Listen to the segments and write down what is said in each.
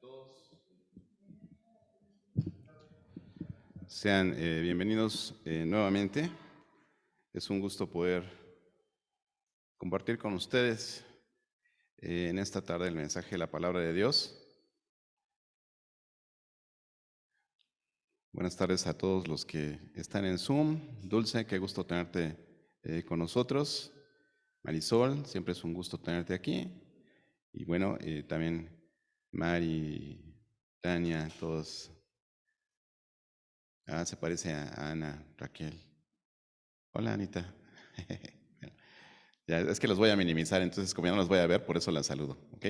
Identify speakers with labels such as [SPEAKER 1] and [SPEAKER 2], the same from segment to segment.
[SPEAKER 1] Todos sean bienvenidos nuevamente. Es un gusto poder compartir con ustedes en esta tarde el mensaje de la palabra de Dios. Buenas tardes a todos los que están en Zoom. Dulce, qué gusto tenerte con nosotros. Marisol, siempre es un gusto tenerte aquí. Y bueno, también Mari, Tania, todos. Se parece a Ana, Raquel. Hola, Anita. Ya, es que los voy a minimizar, entonces como ya no los voy a ver, por eso las saludo, ¿ok?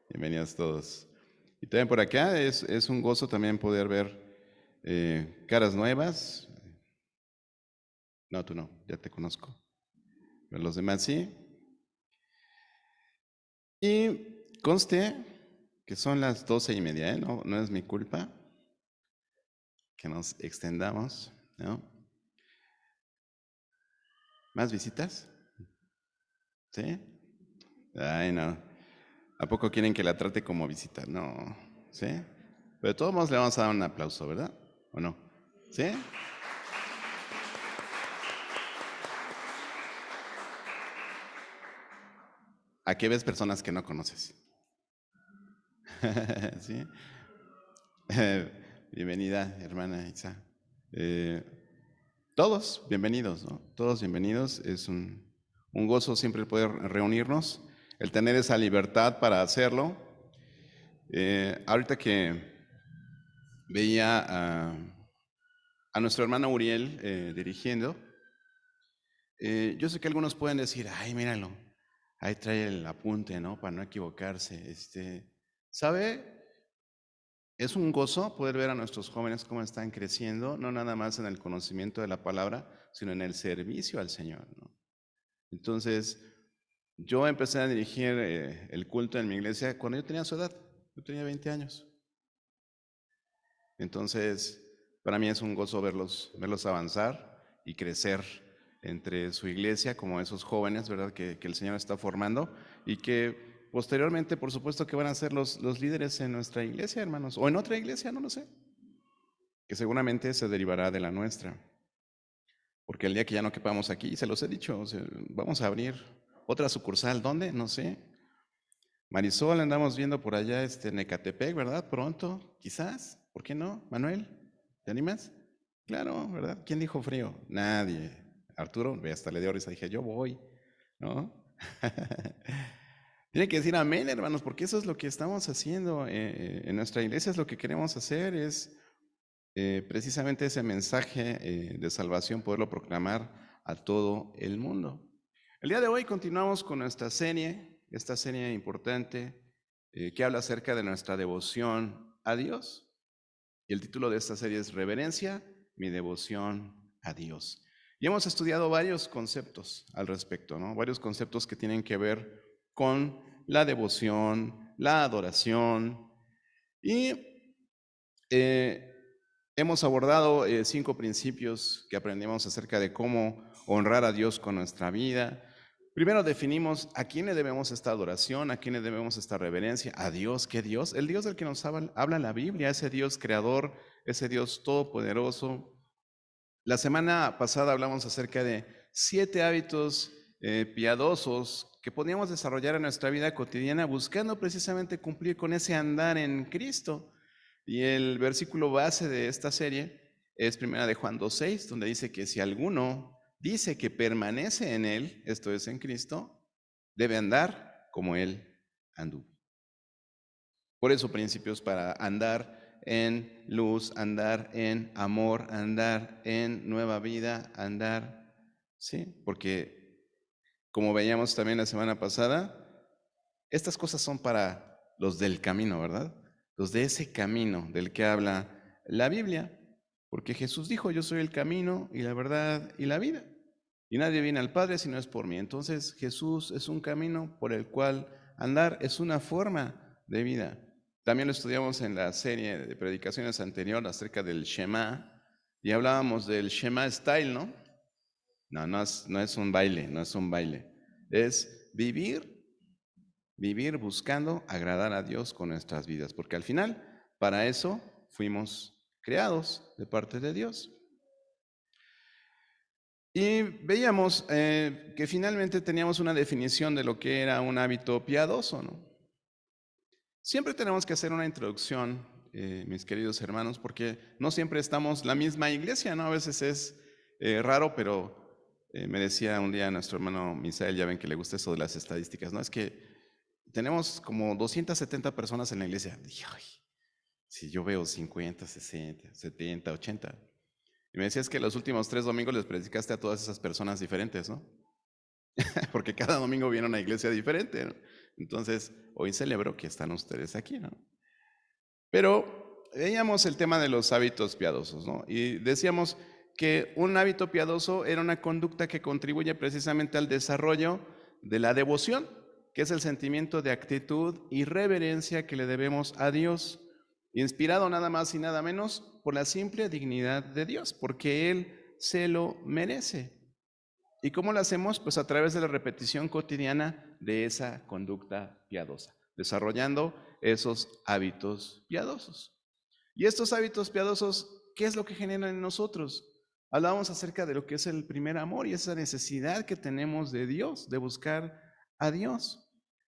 [SPEAKER 1] Bienvenidos todos. Y también por acá es un gozo también poder ver caras nuevas. No, tú no, ya te conozco. Pero los demás sí. Y conste que son las 12:30, ¿eh? No es mi culpa que nos extendamos, ¿no? ¿Más visitas? ¿Sí? Ay, no. ¿A poco quieren que la trate como visita? No. ¿Sí? Pero de todos modos le vamos a dar un aplauso, ¿verdad? ¿O no? ¿Sí? ¿A qué ves personas que no conoces? ¿Sí? Bienvenida, hermana Isa. Eh, todos bienvenidos, ¿no? Todos bienvenidos. Es un gozo siempre poder reunirnos, el tener esa libertad para hacerlo. Ahorita que veía a nuestro hermano Uriel dirigiendo, yo sé que algunos pueden decir, ay, míralo, ahí trae el apunte, ¿no? Para no equivocarse. ¿Sabe? Es un gozo poder ver a nuestros jóvenes cómo están creciendo, no nada más en el conocimiento de la palabra, sino en el servicio al Señor, ¿no? Entonces, yo empecé a dirigir el culto en mi iglesia cuando yo tenía su edad, yo tenía 20 años. Entonces, para mí es un gozo verlos avanzar y crecer entre su iglesia, como esos jóvenes, ¿verdad? Que el Señor está formando y que posteriormente, por supuesto, que van a ser los líderes en nuestra iglesia, hermanos, o en otra iglesia, no lo sé, que seguramente se derivará de la nuestra. Porque el día que ya no quepamos aquí, se los he dicho, o sea, vamos a abrir otra sucursal. ¿Dónde? No sé. Marisol, andamos viendo por allá en Ecatepec, ¿verdad? Pronto, quizás. ¿Por qué no? Manuel, ¿te animas? Claro, ¿verdad? ¿Quién dijo frío? Nadie. Arturo, ve, hasta le dio risa, dije, yo voy, ¿no? Tiene que decir amén, hermanos, porque eso es lo que estamos haciendo en nuestra iglesia, es lo que queremos hacer, es precisamente ese mensaje de salvación, poderlo proclamar a todo el mundo. El día de hoy continuamos con nuestra serie, esta serie importante que habla acerca de nuestra devoción a Dios. Y el título de esta serie es Reverencia, mi devoción a Dios. Y hemos estudiado varios conceptos al respecto, ¿no? Varios conceptos que tienen que ver con la devoción, la adoración. Y hemos abordado 5 principios que aprendimos acerca de cómo honrar a Dios con nuestra vida. Primero definimos a quién le debemos esta adoración, a quién le debemos esta reverencia, a Dios, ¿qué Dios? El Dios del que nos habla la Biblia, ese Dios creador, ese Dios todopoderoso. La semana pasada hablamos acerca de 7 hábitos piadosos que podíamos desarrollar en nuestra vida cotidiana buscando precisamente cumplir con ese andar en Cristo. Y el versículo base de esta serie es primera de Juan 2:6, donde dice que si alguno dice que permanece en Él, esto es en Cristo, debe andar como Él anduvo. Por eso principios para andar en luz, andar en amor, andar en nueva vida, andar, ¿sí? Porque como veíamos también la semana pasada, estas cosas son para los del camino, ¿verdad? Los de ese camino del que habla la Biblia. Porque Jesús dijo, yo soy el camino y la verdad y la vida. Y nadie viene al Padre si no es por mí. Entonces Jesús es un camino por el cual andar, es una forma de vida. También lo estudiamos en la serie de predicaciones anterior acerca del Shema. Y hablábamos del Shema Style, ¿no? No es un baile, no es un baile. Es vivir vivir buscando agradar a Dios con nuestras vidas, porque al final, para eso fuimos creados de parte de Dios. Y veíamos que finalmente teníamos una definición de lo que era un hábito piadoso, ¿no? Siempre tenemos que hacer una introducción, mis queridos hermanos, porque no siempre estamos en la misma iglesia, ¿no? A veces es raro, pero me decía un día nuestro hermano Misael, ya ven que le gusta eso de las estadísticas, ¿no? Es que tenemos como 270 personas en la iglesia. Dije, ay, si yo veo 50, 60, 70, 80. Y me decías que los últimos 3 domingos les predicaste a todas esas personas diferentes, ¿no? Porque cada domingo viene una iglesia diferente, ¿no? Entonces, hoy celebro que están ustedes aquí, ¿no? Pero veíamos el tema de los hábitos piadosos, ¿no? Y decíamos que un hábito piadoso era una conducta que contribuye precisamente al desarrollo de la devoción, que es el sentimiento de actitud y reverencia que le debemos a Dios, inspirado nada más y nada menos por la simple dignidad de Dios, porque Él se lo merece. ¿Y cómo lo hacemos? Pues a través de la repetición cotidiana de esa conducta piadosa, desarrollando esos hábitos piadosos. Y estos hábitos piadosos, ¿qué es lo que generan en nosotros? Hablábamos acerca de lo que es el primer amor y esa necesidad que tenemos de Dios, de buscar a Dios.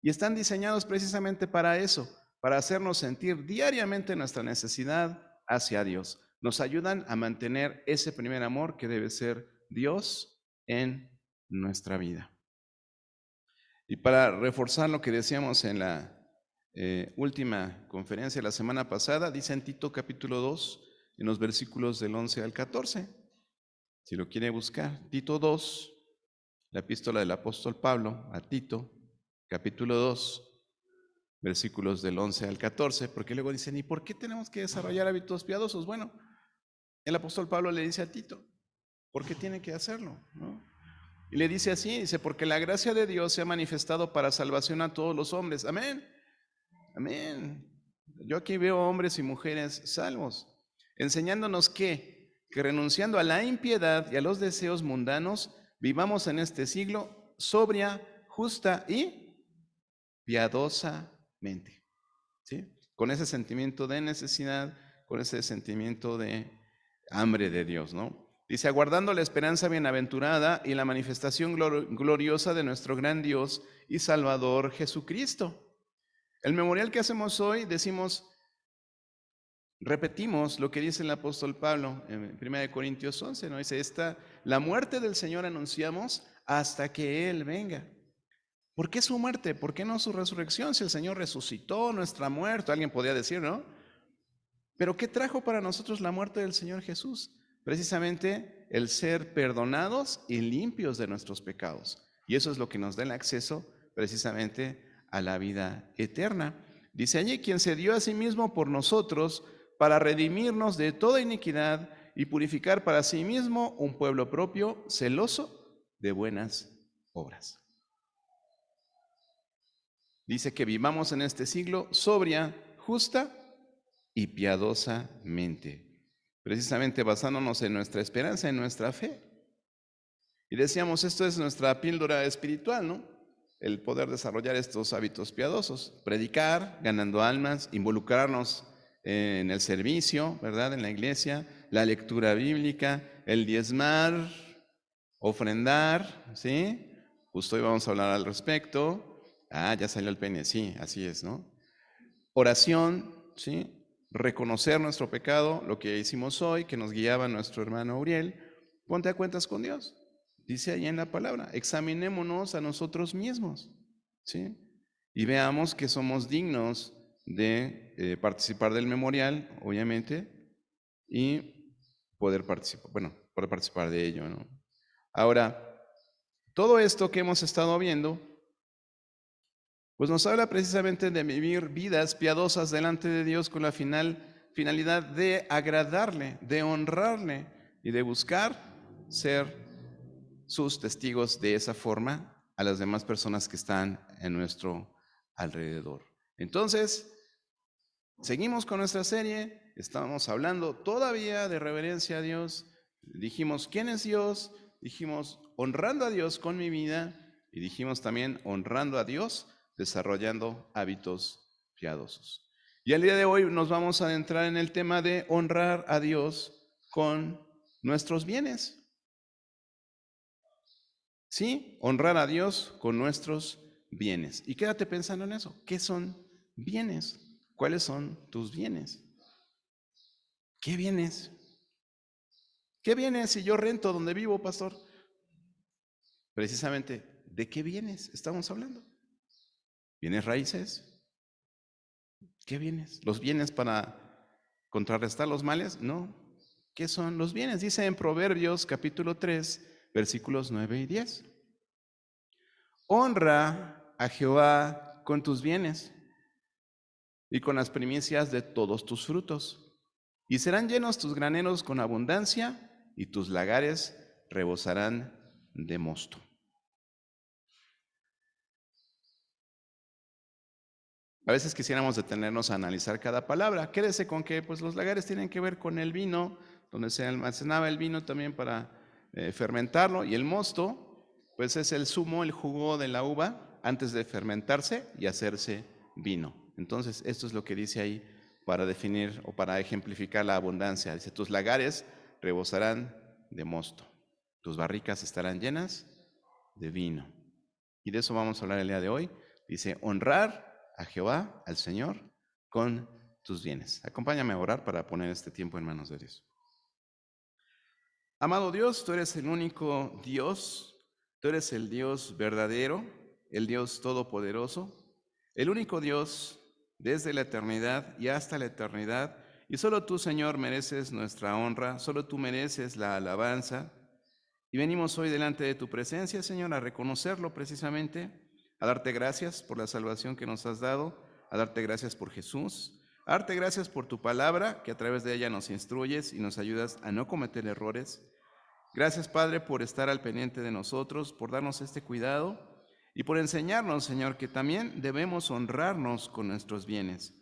[SPEAKER 1] Y están diseñados precisamente para eso, para hacernos sentir diariamente nuestra necesidad hacia Dios. Nos ayudan a mantener ese primer amor que debe ser Dios en nuestra vida. Y para reforzar lo que decíamos en la última conferencia la semana pasada, dice en Tito capítulo 2, en los versículos del 11 al 14, si lo quiere buscar, Tito 2, la epístola del apóstol Pablo a Tito, capítulo 2, versículos del 11 al 14, porque luego dicen, ¿y por qué tenemos que desarrollar hábitos piadosos? Bueno, el apóstol Pablo le dice a Tito, ¿por qué tiene que hacerlo? ¿No? Y le dice así, dice, porque la gracia de Dios se ha manifestado para salvación a todos los hombres. Amén. Amén. Yo aquí veo hombres y mujeres salvos, enseñándonos que renunciando a la impiedad y a los deseos mundanos, vivamos en este siglo sobria, justa y piadosamente. ¿Sí? Con ese sentimiento de necesidad, con ese sentimiento de hambre de Dios, ¿no? Dice, aguardando la esperanza bienaventurada y la manifestación gloriosa de nuestro gran Dios y Salvador Jesucristo. El memorial que hacemos hoy, repetimos lo que dice el apóstol Pablo en 1 Corintios 11, ¿no? Dice, la muerte del Señor anunciamos hasta que Él venga. ¿Por qué su muerte? ¿Por qué no su resurrección? Si el Señor resucitó, nuestra muerte, alguien podría decir, ¿no? Pero ¿qué trajo para nosotros la muerte del Señor Jesús? Precisamente el ser perdonados y limpios de nuestros pecados. Y eso es lo que nos da el acceso precisamente a la vida eterna. Dice allí, quien se dio a sí mismo por nosotros para redimirnos de toda iniquidad y purificar para sí mismo un pueblo propio, celoso de buenas obras. Dice que vivamos en este siglo sobria, justa y piadosamente, precisamente basándonos en nuestra esperanza, en nuestra fe. Y decíamos, esto es nuestra píldora espiritual, ¿no? El poder desarrollar estos hábitos piadosos, predicar, ganando almas, involucrarnos en el servicio, ¿verdad? En la iglesia, la lectura bíblica, el diezmar, ofrendar, ¿sí? Justo hoy vamos a hablar al respecto. Ah, ya salió el pene, sí, así es, ¿no? Oración, ¿sí? Reconocer nuestro pecado, lo que hicimos hoy, que nos guiaba nuestro hermano Uriel. Ponte a cuentas con Dios. Dice ahí en la palabra, examinémonos a nosotros mismos, ¿sí? Y veamos que somos dignos de participar del memorial, obviamente, y poder participar de ello, ¿no? Ahora, todo esto que hemos estado viendo, pues nos habla precisamente de vivir vidas piadosas delante de Dios con la finalidad de agradarle, de honrarle y de buscar ser sus testigos de esa forma a las demás personas que están en nuestro alrededor. Entonces, seguimos con nuestra serie, estamos hablando todavía de reverencia a Dios, dijimos quién es Dios, dijimos honrando a Dios con mi vida y dijimos también honrando a Dios desarrollando hábitos piadosos. Y el día de hoy nos vamos a adentrar en el tema de honrar a Dios con nuestros bienes. Sí, honrar a Dios con nuestros bienes. Y quédate pensando en eso. ¿Qué son bienes? ¿Cuáles son tus bienes? ¿Qué bienes? ¿Qué bienes si yo rento donde vivo, pastor? Precisamente, ¿de qué bienes estamos hablando? ¿Bienes raíces? ¿Qué bienes? ¿Los bienes para contrarrestar los males? No. ¿Qué son los bienes? Dice en Proverbios capítulo 3, versículos 9 y 10. Honra a Jehová con tus bienes y con las primicias de todos tus frutos. Y serán llenos tus graneros con abundancia y tus lagares rebosarán de mosto. A veces quisiéramos detenernos a analizar cada palabra. Quédese con que pues, los lagares tienen que ver con el vino, donde se almacenaba el vino también para fermentarlo, y el mosto pues es el zumo, el jugo de la uva antes de fermentarse y hacerse vino. Entonces, esto es lo que dice ahí para definir o para ejemplificar la abundancia. Dice, tus lagares rebosarán de mosto, tus barricas estarán llenas de vino. Y de eso vamos a hablar el día de hoy. Dice, honrar a Jehová, al Señor, con tus bienes. Acompáñame a orar para poner este tiempo en manos de Dios. Amado Dios, tú eres el único Dios, tú eres el Dios verdadero, el Dios todopoderoso, el único Dios desde la eternidad y hasta la eternidad. Y solo tú, Señor, mereces nuestra honra, solo tú mereces la alabanza. Y venimos hoy delante de tu presencia, Señor, a reconocerlo precisamente, a darte gracias por la salvación que nos has dado, a darte gracias por Jesús, a darte gracias por tu palabra, que a través de ella nos instruyes y nos ayudas a no cometer errores. Gracias, Padre, por estar al pendiente de nosotros, por darnos este cuidado y por enseñarnos, Señor, que también debemos honrarnos con nuestros bienes.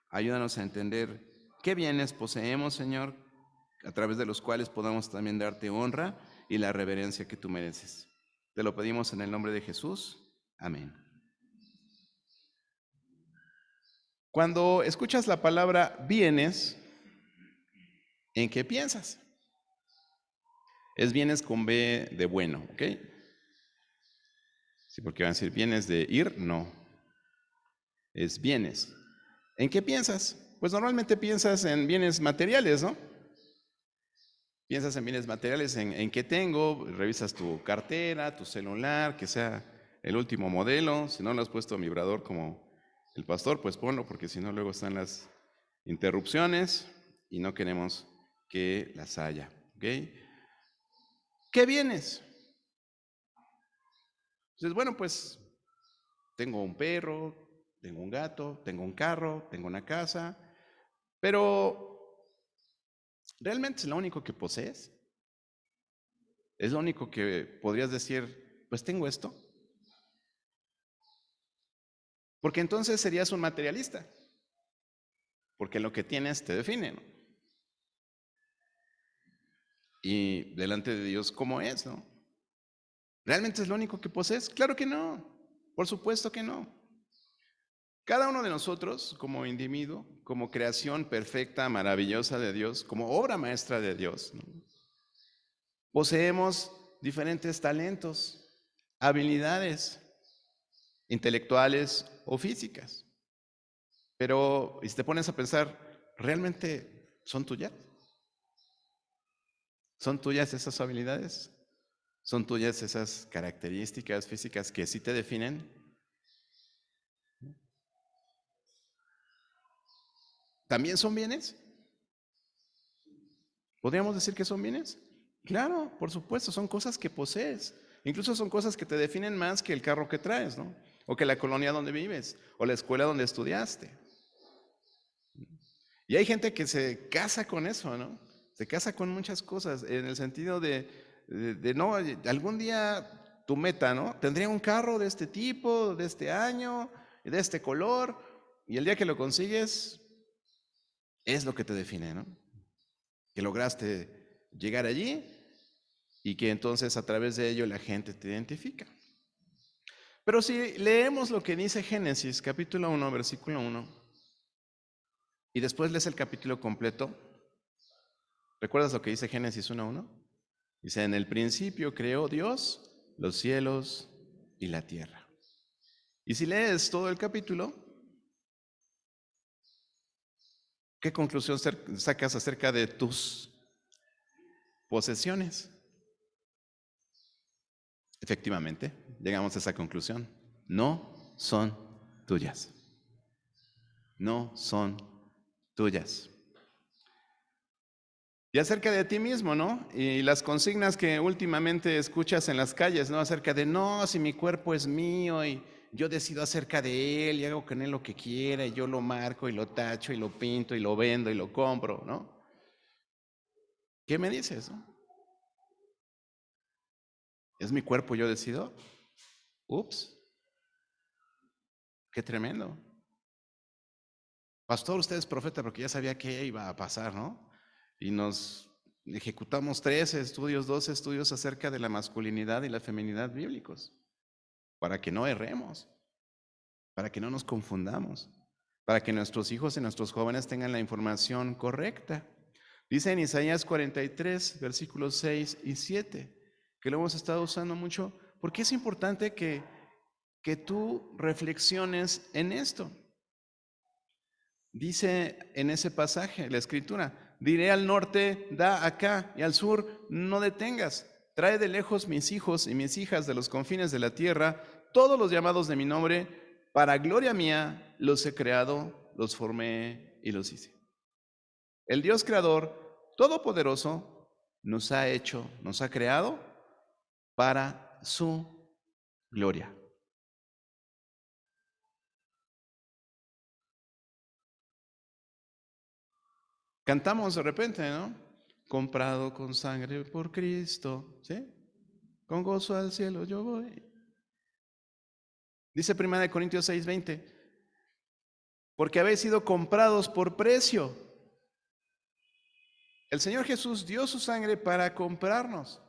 [SPEAKER 1] Ayúdanos a entender qué bienes poseemos, Señor, a través de los cuales podamos también darte honra y la reverencia que tú mereces. Te lo pedimos en el nombre de Jesús. Amén. Cuando escuchas la palabra bienes, ¿en qué piensas? Es bienes con B de bueno, ¿ok? Sí, porque van a decir bienes de ir, no. Es bienes. ¿En qué piensas? Pues normalmente piensas en bienes materiales, ¿no? Piensas en bienes materiales, en qué tengo, revisas tu cartera, tu celular, que sea el último modelo. Si no lo has puesto a vibrador como el pastor, pues ponlo, porque si no luego están las interrupciones y no queremos que las haya. ¿Ok? ¿Qué bienes? Entonces, bueno, pues tengo un perro, tengo un gato, tengo un carro, tengo una casa, pero ¿realmente es lo único que posees? ¿Es lo único que podrías decir, pues tengo esto? Porque entonces serías un materialista, porque lo que tienes te define, ¿no? Y delante de Dios, ¿cómo es, no? ¿Realmente es lo único que posees? Claro que no, por supuesto que no. Cada uno de nosotros, como individuo, como creación perfecta, maravillosa de Dios, como obra maestra de Dios, ¿no? Poseemos diferentes talentos, habilidades intelectuales o físicas. Pero, y si te pones a pensar, ¿realmente son tuyas? ¿Son tuyas esas habilidades? ¿Son tuyas esas características físicas que sí te definen? ¿También son bienes? ¿Podríamos decir que son bienes? Claro, por supuesto, son cosas que posees. Incluso son cosas que te definen más que el carro que traes, ¿no? O que la colonia donde vives, o la escuela donde estudiaste. Y hay gente que se casa con eso, ¿no? Se casa con muchas cosas, en el sentido de no, algún día tu meta, ¿no? Tendría un carro de este tipo, de este año, de este color, y el día que lo consigues, es lo que te define, ¿no? Que lograste llegar allí y que entonces a través de ello la gente te identifica. Pero si leemos lo que dice Génesis, capítulo 1, versículo 1, y después lees el capítulo completo, ¿recuerdas lo que dice Génesis 1:1? Dice, en el principio creó Dios los cielos y la tierra. Y si lees todo el capítulo, ¿qué conclusión sacas acerca de tus posesiones? Efectivamente, llegamos a esa conclusión. No son tuyas. No son tuyas. Y acerca de ti mismo, ¿no? Y las consignas que últimamente escuchas en las calles, ¿no? Acerca de, no, si mi cuerpo es mío y yo decido acerca de él y hago con él lo que quiera y yo lo marco y lo tacho y lo pinto y lo vendo y lo compro, ¿no? ¿Qué me dices, no? ¿Es mi cuerpo, yo decido? Ups, qué tremendo. Pastor, usted es profeta porque ya sabía qué iba a pasar, ¿no? Y nos ejecutamos 13 estudios, 12 estudios acerca de la masculinidad y la feminidad bíblicos, para que no erremos, para que no nos confundamos, para que nuestros hijos y nuestros jóvenes tengan la información correcta. Dice en Isaías 43, versículos 6 y 7, que lo hemos estado usando mucho, porque es importante que tú reflexiones en esto. Dice en ese pasaje la escritura, diré al norte, da acá, y al sur, no detengas. Trae de lejos mis hijos y mis hijas de los confines de la tierra, todos los llamados de mi nombre, para gloria mía los he creado, los formé y los hice. El Dios creador, todopoderoso, nos ha hecho, nos ha creado para su gloria. Cantamos de repente, ¿no? Comprado con sangre por Cristo, ¿sí? Con gozo al cielo yo voy. Dice 1 Corintios 6:20, porque habéis sido comprados por precio. El Señor Jesús dio su sangre para comprarnos.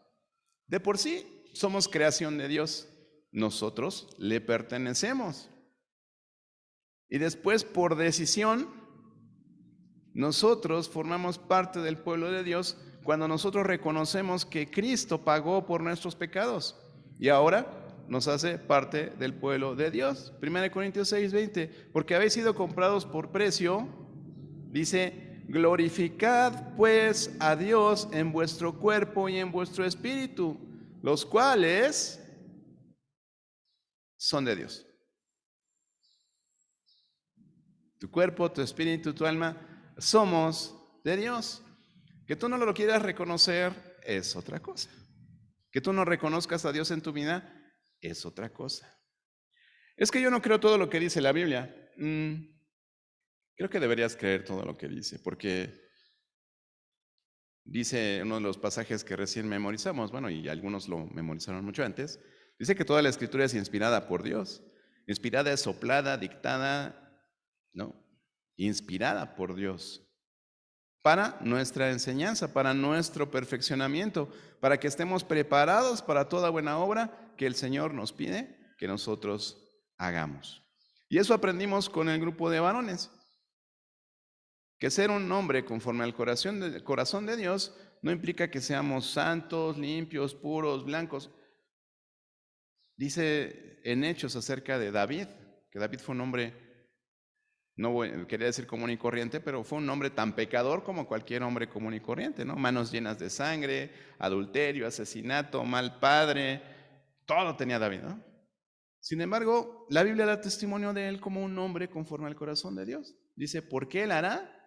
[SPEAKER 1] De por sí somos creación de Dios. Nosotros le pertenecemos. Y después, por decisión, nosotros formamos parte del pueblo de Dios cuando nosotros reconocemos que Cristo pagó por nuestros pecados y ahora nos hace parte del pueblo de Dios. 1 Corintios 6:20, porque habéis sido comprados por precio, dice, glorificad pues a Dios en vuestro cuerpo y en vuestro espíritu, los cuales son de Dios. Tu cuerpo, tu espíritu, tu alma, somos de Dios. Que tú no lo quieras reconocer es otra cosa. Que tú no reconozcas a Dios en tu vida es otra cosa. Es que yo no creo todo lo que dice la Biblia. Creo que deberías creer todo lo que dice, porque dice uno de los pasajes que recién memorizamos, bueno, y algunos lo memorizaron mucho antes, dice que toda la escritura es inspirada por Dios. Inspirada es soplada, dictada, ¿no? Inspirada por Dios. Para nuestra enseñanza, para nuestro perfeccionamiento, para que estemos preparados para toda buena obra que el Señor nos pide que nosotros hagamos. Y eso aprendimos con el grupo de varones, que ser un hombre conforme al corazón de Dios no implica que seamos santos, limpios, puros, blancos. Dice en Hechos acerca de David, que David fue un hombre, no quería decir común y corriente, pero fue un hombre tan pecador como cualquier hombre común y corriente, ¿no? Manos llenas de sangre, adulterio, asesinato, mal padre, todo tenía David, ¿no? Sin embargo, la Biblia da testimonio de él como un hombre conforme al corazón de Dios. Dice, porque él hará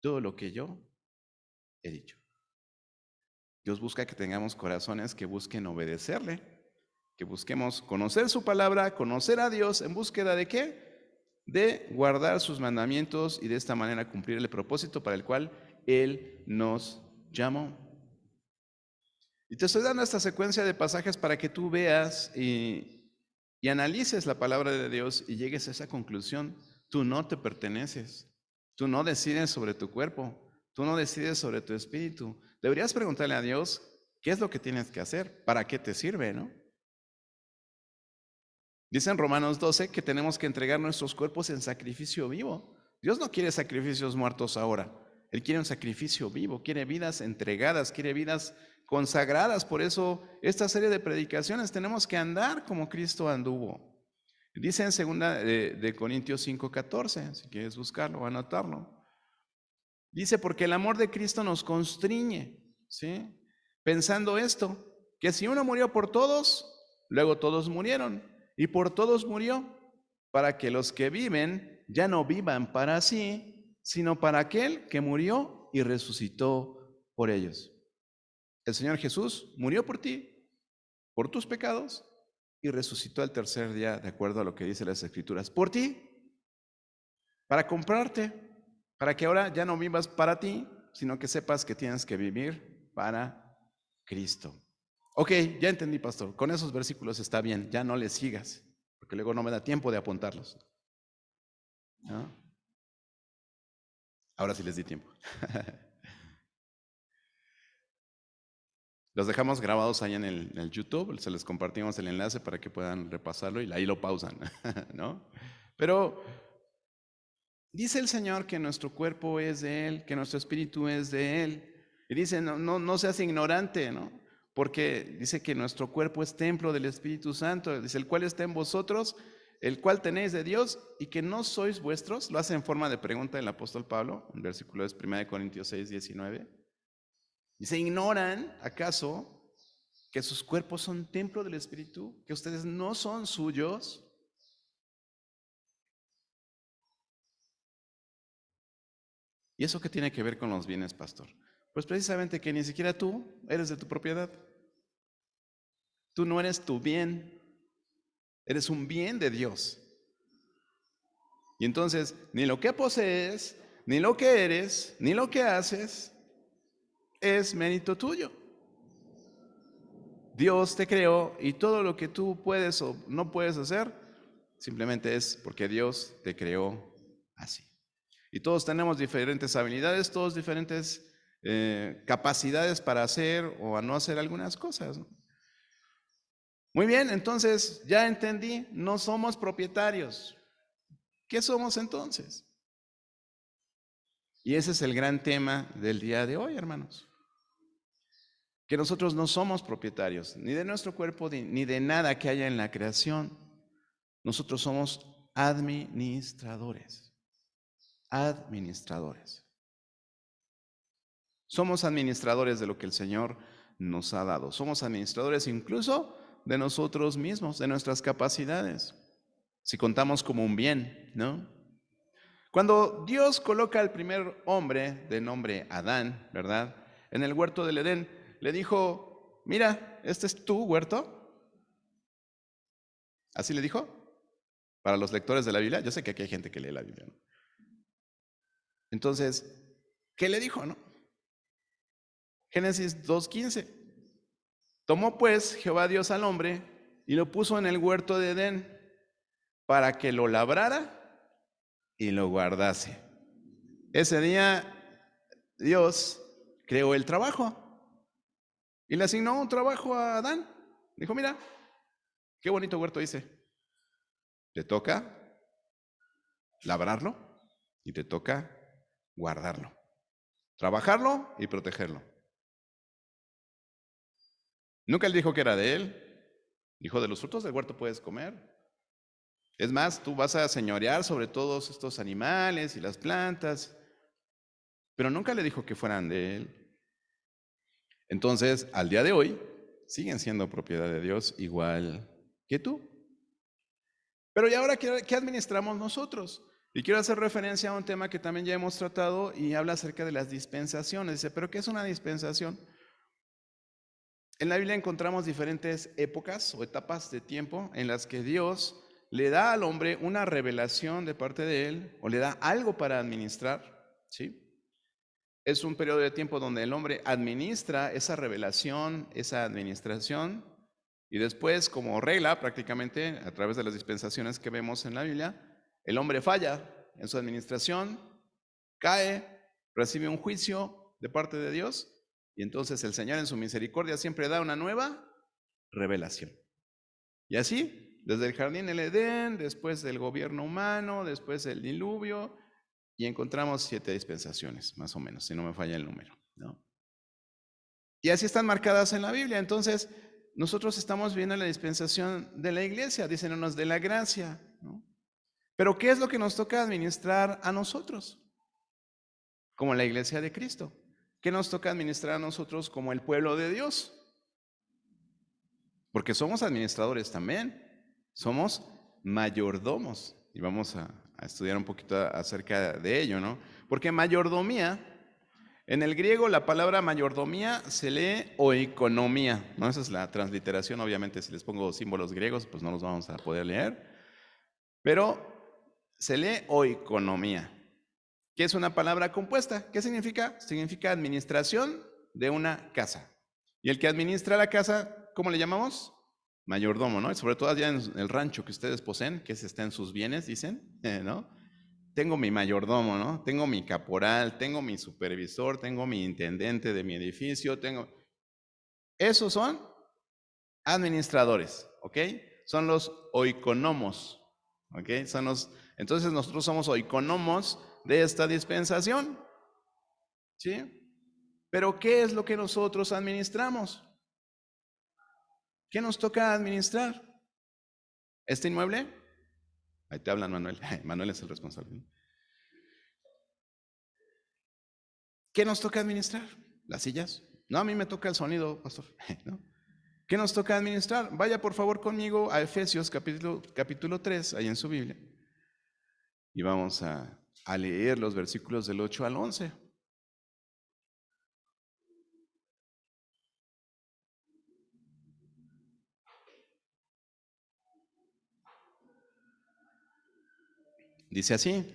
[SPEAKER 1] todo lo que yo he dicho. Dios busca que tengamos corazones que busquen obedecerle, que busquemos conocer su palabra, conocer a Dios en búsqueda de ¿qué? De guardar sus mandamientos y de esta manera cumplir el propósito para el cual Él nos llamó. Y te estoy dando esta secuencia de pasajes para que tú veas y analices la palabra de Dios y llegues a esa conclusión. Tú no te perteneces, tú no decides sobre tu cuerpo, tú no decides sobre tu espíritu. Deberías preguntarle a Dios qué es lo que tienes que hacer, para qué te sirve, ¿no? Dice en Romanos 12 que tenemos que entregar nuestros cuerpos en sacrificio vivo. Dios no quiere sacrificios muertos ahora. Él quiere un sacrificio vivo, quiere vidas entregadas, quiere vidas consagradas. Por eso esta serie de predicaciones tenemos que andar como Cristo anduvo. Dice en 2 Corintios 5:14, si quieres buscarlo o anotarlo. Dice, porque el amor de Cristo nos constriñe, ¿sí? Pensando esto, que si uno murió por todos, luego todos murieron, y por todos murió, para que los que viven ya no vivan para sí, sino para aquel que murió y resucitó por ellos. El Señor Jesús murió por ti, por tus pecados, y resucitó al tercer día, de acuerdo a lo que dice las Escrituras, por ti, para comprarte, para que ahora ya no vivas para ti, sino que sepas que tienes que vivir para Cristo. Ok, ya entendí, pastor. Con esos versículos está bien, ya no le sigas, porque luego no me da tiempo de apuntarlos. ¿No? Ahora sí les di tiempo. Los dejamos grabados ahí en el YouTube, se les compartimos el enlace para que puedan repasarlo y ahí lo pausan, ¿no? Pero dice el Señor que nuestro cuerpo es de Él, que nuestro espíritu es de Él. Y dice, no seas ignorante, ¿no? Porque dice que nuestro cuerpo es templo del Espíritu Santo, dice, el cual está en vosotros, el cual tenéis de Dios y que no sois vuestros. Lo hace en forma de pregunta el apóstol Pablo, en versículo es 1 Corintios 6:19. Dice, ¿ignoran acaso que sus cuerpos son templo del Espíritu? ¿Que ustedes no son suyos? ¿Y eso qué tiene que ver con los bienes, pastor? Pues precisamente que ni siquiera tú eres de tu propiedad. Tú no eres tu bien, eres un bien de Dios. Y entonces, ni lo que posees, ni lo que eres, ni lo que haces, es mérito tuyo. Dios te creó y todo lo que tú puedes o no puedes hacer, simplemente es porque Dios te creó así. Y todos tenemos diferentes habilidades, todos diferentes capacidades para hacer o a no hacer algunas cosas, ¿no? Muy bien, entonces ya entendí, no somos propietarios. ¿Qué somos entonces? Y ese es el gran tema del día de hoy, hermanos. Que nosotros no somos propietarios ni de nuestro cuerpo ni de nada que haya en la creación. Nosotros somos administradores. Administradores. Somos administradores de lo que el Señor nos ha dado. Somos administradores incluso de nosotros mismos, de nuestras capacidades. Si contamos como un bien, ¿no? Cuando Dios coloca al primer hombre de nombre Adán, ¿verdad? En el huerto del Edén, le dijo, mira, este es tu huerto. ¿Así le dijo? Para los lectores de la Biblia, yo sé que aquí hay gente que lee la Biblia, ¿no? Entonces, ¿qué le dijo, no? Génesis 2:15. Tomó pues Jehová Dios al hombre y lo puso en el huerto de Edén para que lo labrara y lo guardase. Ese día Dios creó el trabajo y le asignó un trabajo a Adán. Dijo, mira, qué bonito huerto hice. Te toca labrarlo y te toca guardarlo, trabajarlo y protegerlo. Nunca él dijo que era de él. Dijo, de los frutos del huerto puedes comer. Es más, tú vas a señorear sobre todos estos animales y las plantas, pero nunca le dijo que fueran de él. Entonces, al día de hoy, siguen siendo propiedad de Dios igual que tú. Pero ¿y ahora qué administramos nosotros? Y quiero hacer referencia a un tema que también ya hemos tratado y habla acerca de las dispensaciones. Dice, ¿pero qué es una dispensación? En la Biblia encontramos diferentes épocas o etapas de tiempo en las que Dios le da al hombre una revelación de parte de él o le da algo para administrar, ¿sí? Es un periodo de tiempo donde el hombre administra esa revelación, esa administración, y después, como regla, prácticamente a través de las dispensaciones que vemos en la Biblia, el hombre falla en su administración, cae, recibe un juicio de parte de Dios, y entonces el Señor en su misericordia siempre da una nueva revelación. Y así Desde el jardín del Edén, después del gobierno humano, después del diluvio, y encontramos 7 dispensaciones, más o menos, si no me falla el número, ¿no? Y así están marcadas en la Biblia. Entonces, nosotros estamos viendo la dispensación de la iglesia, dicen unos de la gracia, ¿no? Pero ¿qué es lo que nos toca administrar a nosotros, como la iglesia de Cristo? ¿Qué nos toca administrar a nosotros como el pueblo de Dios? Porque somos administradores también, somos mayordomos. Y vamos a estudiar un poquito acerca de ello, ¿no? Porque mayordomía, en el griego la palabra mayordomía se lee oikonomía, ¿no? Esa es la transliteración, obviamente si les pongo símbolos griegos, pues no los vamos a poder leer. Pero se lee oikonomía, que es una palabra compuesta. ¿Qué significa? Significa administración de una casa. Y el que administra la casa, ¿cómo le llamamos? Mayordomo, ¿no? Y sobre todo allá en el rancho que ustedes poseen, que está en sus bienes, dicen, ¿no? Tengo mi mayordomo, ¿no? Tengo mi caporal, tengo mi supervisor, tengo mi intendente de mi edificio, tengo... Esos son administradores, ¿ok? Son los oikonomos, ¿ok? Entonces nosotros somos oikonomos de esta dispensación, ¿sí? Pero ¿qué es lo que nosotros administramos? ¿Qué nos toca administrar? ¿Este inmueble? Ahí te hablan, Manuel. Manuel es el responsable. ¿Qué nos toca administrar? ¿Las sillas? No, a mí me toca el sonido, pastor. ¿No? ¿Qué nos toca administrar? Vaya por favor conmigo a Efesios capítulo 3, ahí en su Biblia. Y vamos a leer los versículos del 8 al 11. Dice así: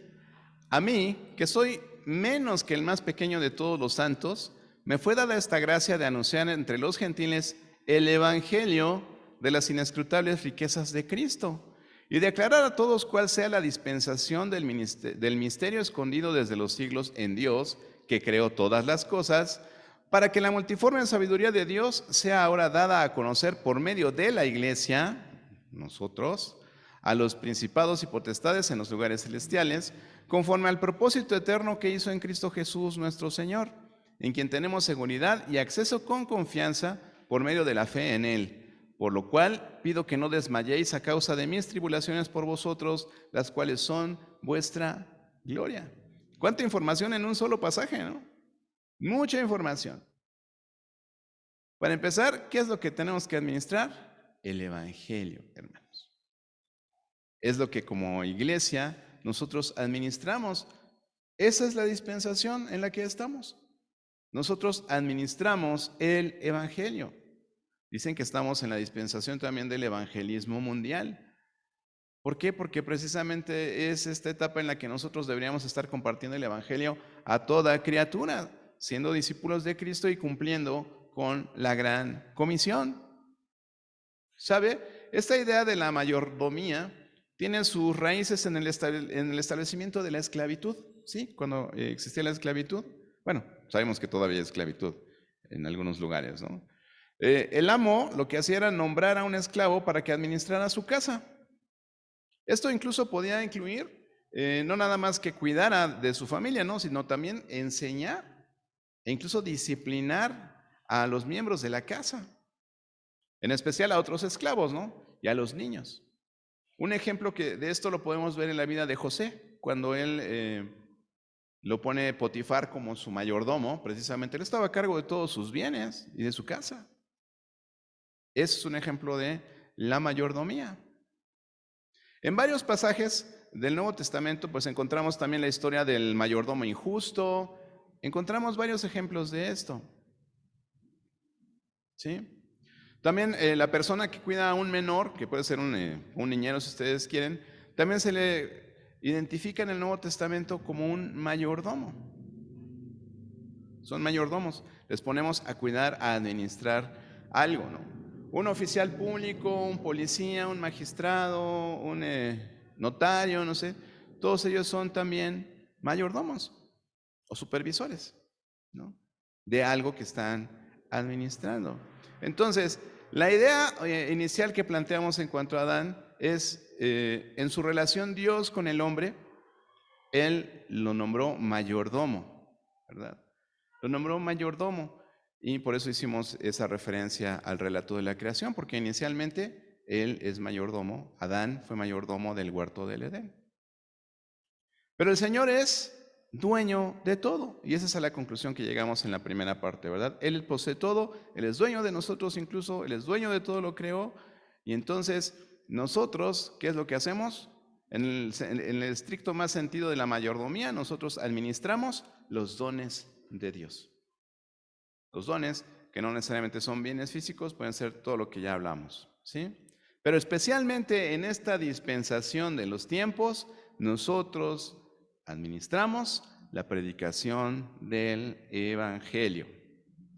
[SPEAKER 1] a mí, que soy menos que el más pequeño de todos los santos, me fue dada esta gracia de anunciar entre los gentiles el evangelio de las inescrutables riquezas de Cristo y de aclarar a todos cuál sea la dispensación del misterio escondido desde los siglos en Dios, que creó todas las cosas, para que la multiforme sabiduría de Dios sea ahora dada a conocer por medio de la iglesia, nosotros, a los principados y potestades en los lugares celestiales, conforme al propósito eterno que hizo en Cristo Jesús nuestro Señor, en quien tenemos seguridad y acceso con confianza por medio de la fe en Él. Por lo cual pido que no desmayéis a causa de mis tribulaciones por vosotros, las cuales son vuestra gloria. ¿Cuánta información en un solo pasaje, no? Mucha información. Para empezar, ¿qué es lo que tenemos que administrar? El evangelio, hermanos. Es lo que como iglesia nosotros administramos. Esa es la dispensación en la que estamos. Nosotros administramos el evangelio. Dicen que estamos en la dispensación también del evangelismo mundial. ¿Por qué? Porque precisamente es esta etapa en la que nosotros deberíamos estar compartiendo el evangelio a toda criatura, siendo discípulos de Cristo y cumpliendo con la gran comisión. ¿Sabe? Esta idea de la mayordomía tiene sus raíces en el establecimiento de la esclavitud, ¿sí? Cuando existía la esclavitud, bueno, sabemos que todavía hay esclavitud en algunos lugares, ¿no? El amo lo que hacía era nombrar a un esclavo para que administrara su casa. Esto incluso podía incluir no nada más que cuidara de su familia, ¿no? Sino también enseñar e incluso disciplinar a los miembros de la casa, en especial a otros esclavos, ¿no? Y a los niños. Un ejemplo de esto lo podemos ver en la vida de José, cuando él lo pone Potifar como su mayordomo, precisamente él estaba a cargo de todos sus bienes y de su casa. Ese es un ejemplo de la mayordomía. En varios pasajes del Nuevo Testamento, pues encontramos también la historia del mayordomo injusto, encontramos varios ejemplos de esto. ¿Sí? También la persona que cuida a un menor, que puede ser un niñero si ustedes quieren, también se le identifica en el Nuevo Testamento como un mayordomo. Son mayordomos, les ponemos a cuidar, a administrar algo, ¿no? Un oficial público, un policía, un magistrado, un notario, no sé, todos ellos son también mayordomos o supervisores, ¿no? De algo que están administrando. Entonces, la idea inicial que planteamos en cuanto a Adán es, en su relación Dios con el hombre, Él lo nombró mayordomo, ¿verdad? Lo nombró mayordomo y por eso hicimos esa referencia al relato de la creación, porque inicialmente Él es mayordomo, Adán fue mayordomo del huerto del Edén. Pero el Señor es dueño de todo. Y esa es la conclusión que llegamos en la primera parte, ¿verdad? Él posee todo, Él es dueño de nosotros incluso, Él es dueño de todo lo creó. Y entonces nosotros, ¿qué es lo que hacemos? En el estricto más sentido de la mayordomía, nosotros administramos los dones de Dios. Los dones, que no necesariamente son bienes físicos, pueden ser todo lo que ya hablamos, ¿sí? Pero especialmente en esta dispensación de los tiempos, nosotros administramos la predicación del Evangelio,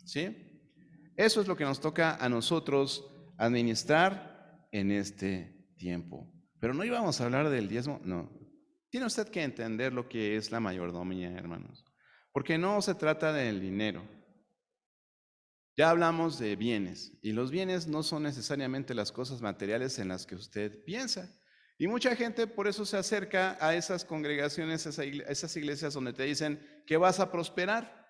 [SPEAKER 1] ¿sí? Eso es lo que nos toca a nosotros administrar en este tiempo. Pero no íbamos a hablar del diezmo, no. Tiene usted que entender lo que es la mayordomía, hermanos, porque no se trata del dinero. Ya hablamos de bienes, y los bienes no son necesariamente las cosas materiales en las que usted piensa. Y mucha gente por eso se acerca a esas congregaciones, a esas iglesias donde te dicen que vas a prosperar,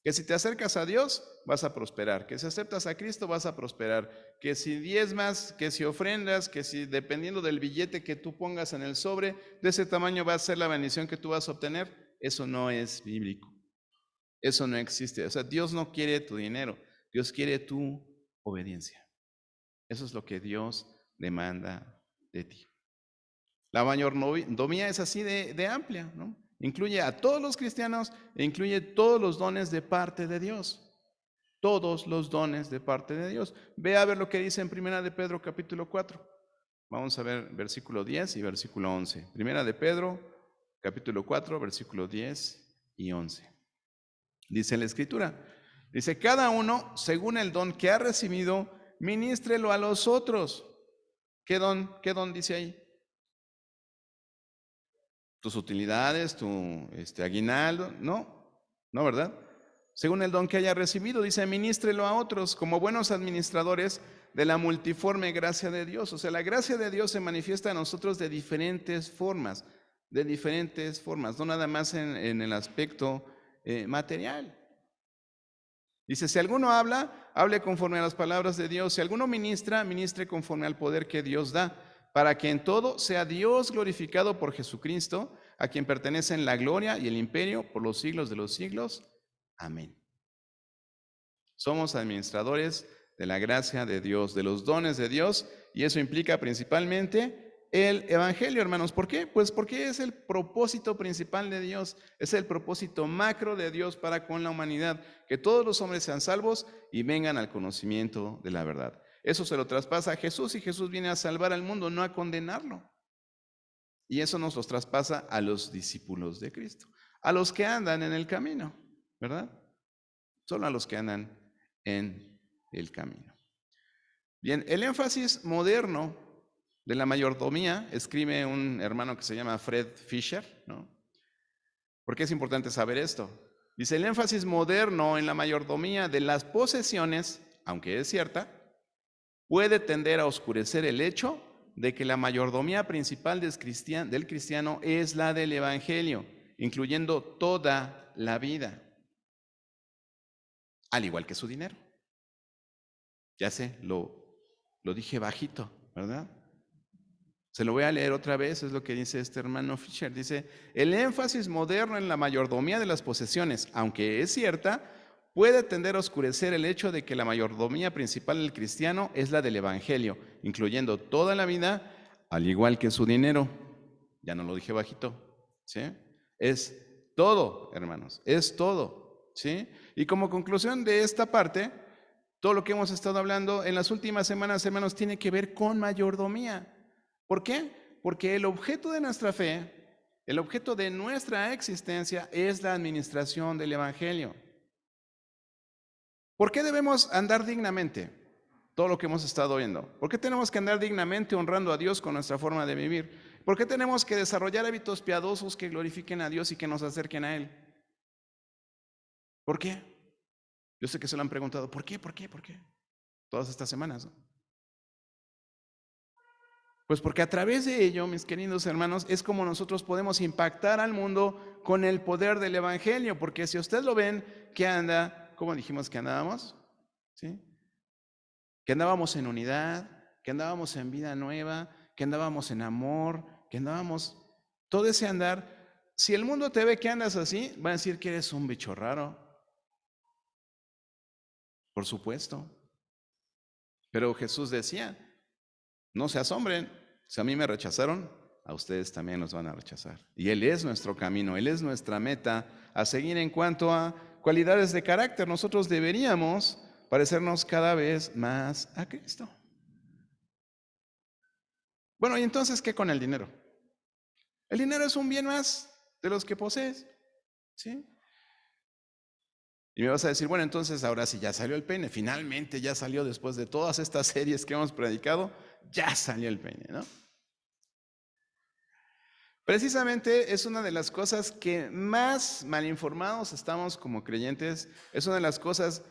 [SPEAKER 1] que si te acercas a Dios vas a prosperar, que si aceptas a Cristo vas a prosperar, que si diezmas, que si ofrendas, que si dependiendo del billete que tú pongas en el sobre, de ese tamaño va a ser la bendición que tú vas a obtener. Eso no es bíblico. Eso no existe. O sea, Dios no quiere tu dinero, Dios quiere tu obediencia. Eso es lo que Dios demanda de ti. La mayordomía es así de amplia, ¿no? Incluye a todos los cristianos e incluye todos los dones de parte de Dios. Todos los dones de parte de Dios. Ve a ver lo que dice en Primera de Pedro capítulo 4. Vamos a ver versículo 10 y versículo 11. Primera de Pedro capítulo 4, versículo 10 y 11. Dice la Escritura, dice, cada uno, según el don que ha recibido, ministrelo a los otros. ¿Qué don? ¿Qué don dice ahí? Tus utilidades, tu aguinaldo, no, ¿verdad? Según el don que haya recibido, dice, ministrelo a otros como buenos administradores de la multiforme gracia de Dios. O sea, la gracia de Dios se manifiesta a nosotros de diferentes formas, no nada más en el aspecto material. Dice, si alguno habla, hable conforme a las palabras de Dios. Si alguno ministra, ministre conforme al poder que Dios da, para que en todo sea Dios glorificado por Jesucristo, a quien pertenecen la gloria y el imperio por los siglos de los siglos. Amén. Somos administradores de la gracia de Dios, de los dones de Dios, y eso implica principalmente el Evangelio, hermanos. ¿Por qué? Pues porque es el propósito principal de Dios, es el propósito macro de Dios para con la humanidad, que todos los hombres sean salvos y vengan al conocimiento de la verdad. Eso se lo traspasa a Jesús y Jesús viene a salvar al mundo, no a condenarlo. Y eso nos los traspasa a los discípulos de Cristo, a los que andan en el camino, ¿verdad? Solo a los que andan en el camino. Bien, el énfasis moderno de la mayordomía, escribe un hermano que se llama Fred Fisher, ¿no? ¿Por qué es importante saber esto? Dice, el énfasis moderno en la mayordomía de las posesiones, aunque es cierta, puede tender a oscurecer el hecho de que la mayordomía principal del cristiano es la del Evangelio, incluyendo toda la vida, al igual que su dinero. Ya sé, lo dije bajito, ¿verdad? Se lo voy a leer otra vez, es lo que dice este hermano Fisher. Dice, el énfasis moderno en la mayordomía de las posesiones, aunque es cierta, puede tender a oscurecer el hecho de que la mayordomía principal del cristiano es la del Evangelio, incluyendo toda la vida, al igual que su dinero. Ya no lo dije bajito, ¿sí? Es todo, hermanos, es todo, ¿sí? Y como conclusión de esta parte, todo lo que hemos estado hablando en las últimas semanas, hermanos, tiene que ver con mayordomía. ¿Por qué? Porque el objeto de nuestra fe, el objeto de nuestra existencia es la administración del Evangelio. ¿Por qué debemos andar dignamente? Todo lo que hemos estado viendo. ¿Por qué tenemos que andar dignamente honrando a Dios con nuestra forma de vivir? ¿Por qué tenemos que desarrollar hábitos piadosos que glorifiquen a Dios y que nos acerquen a Él? ¿Por qué? Yo sé que se lo han preguntado, ¿por qué? ¿Por qué? ¿Por qué? Todas estas semanas, ¿no? Pues porque a través de ello, mis queridos hermanos, es como nosotros podemos impactar al mundo con el poder del Evangelio, porque si ustedes lo ven, que anda, ¿cómo dijimos que andábamos? ¿Sí? Que andábamos en unidad, que andábamos en vida nueva, que andábamos en amor, que andábamos, todo ese andar. Si el mundo te ve que andas así, va a decir que eres un bicho raro, por supuesto. Pero Jesús decía, no se asombren, si a mí me rechazaron, a ustedes también los van a rechazar. Y Él es nuestro camino, Él es nuestra meta a seguir en cuanto a cualidades de carácter. Nosotros deberíamos parecernos cada vez más a Cristo. Bueno, ¿y entonces qué con el dinero? El dinero es un bien más de los que posees, ¿sí? Y me vas a decir, bueno, entonces ahora sí ya salió el peine, finalmente ya salió después de todas estas series que hemos predicado, ya salió el peine, ¿no? Precisamente es una de las cosas que más mal informados estamos como creyentes, es una de las cosas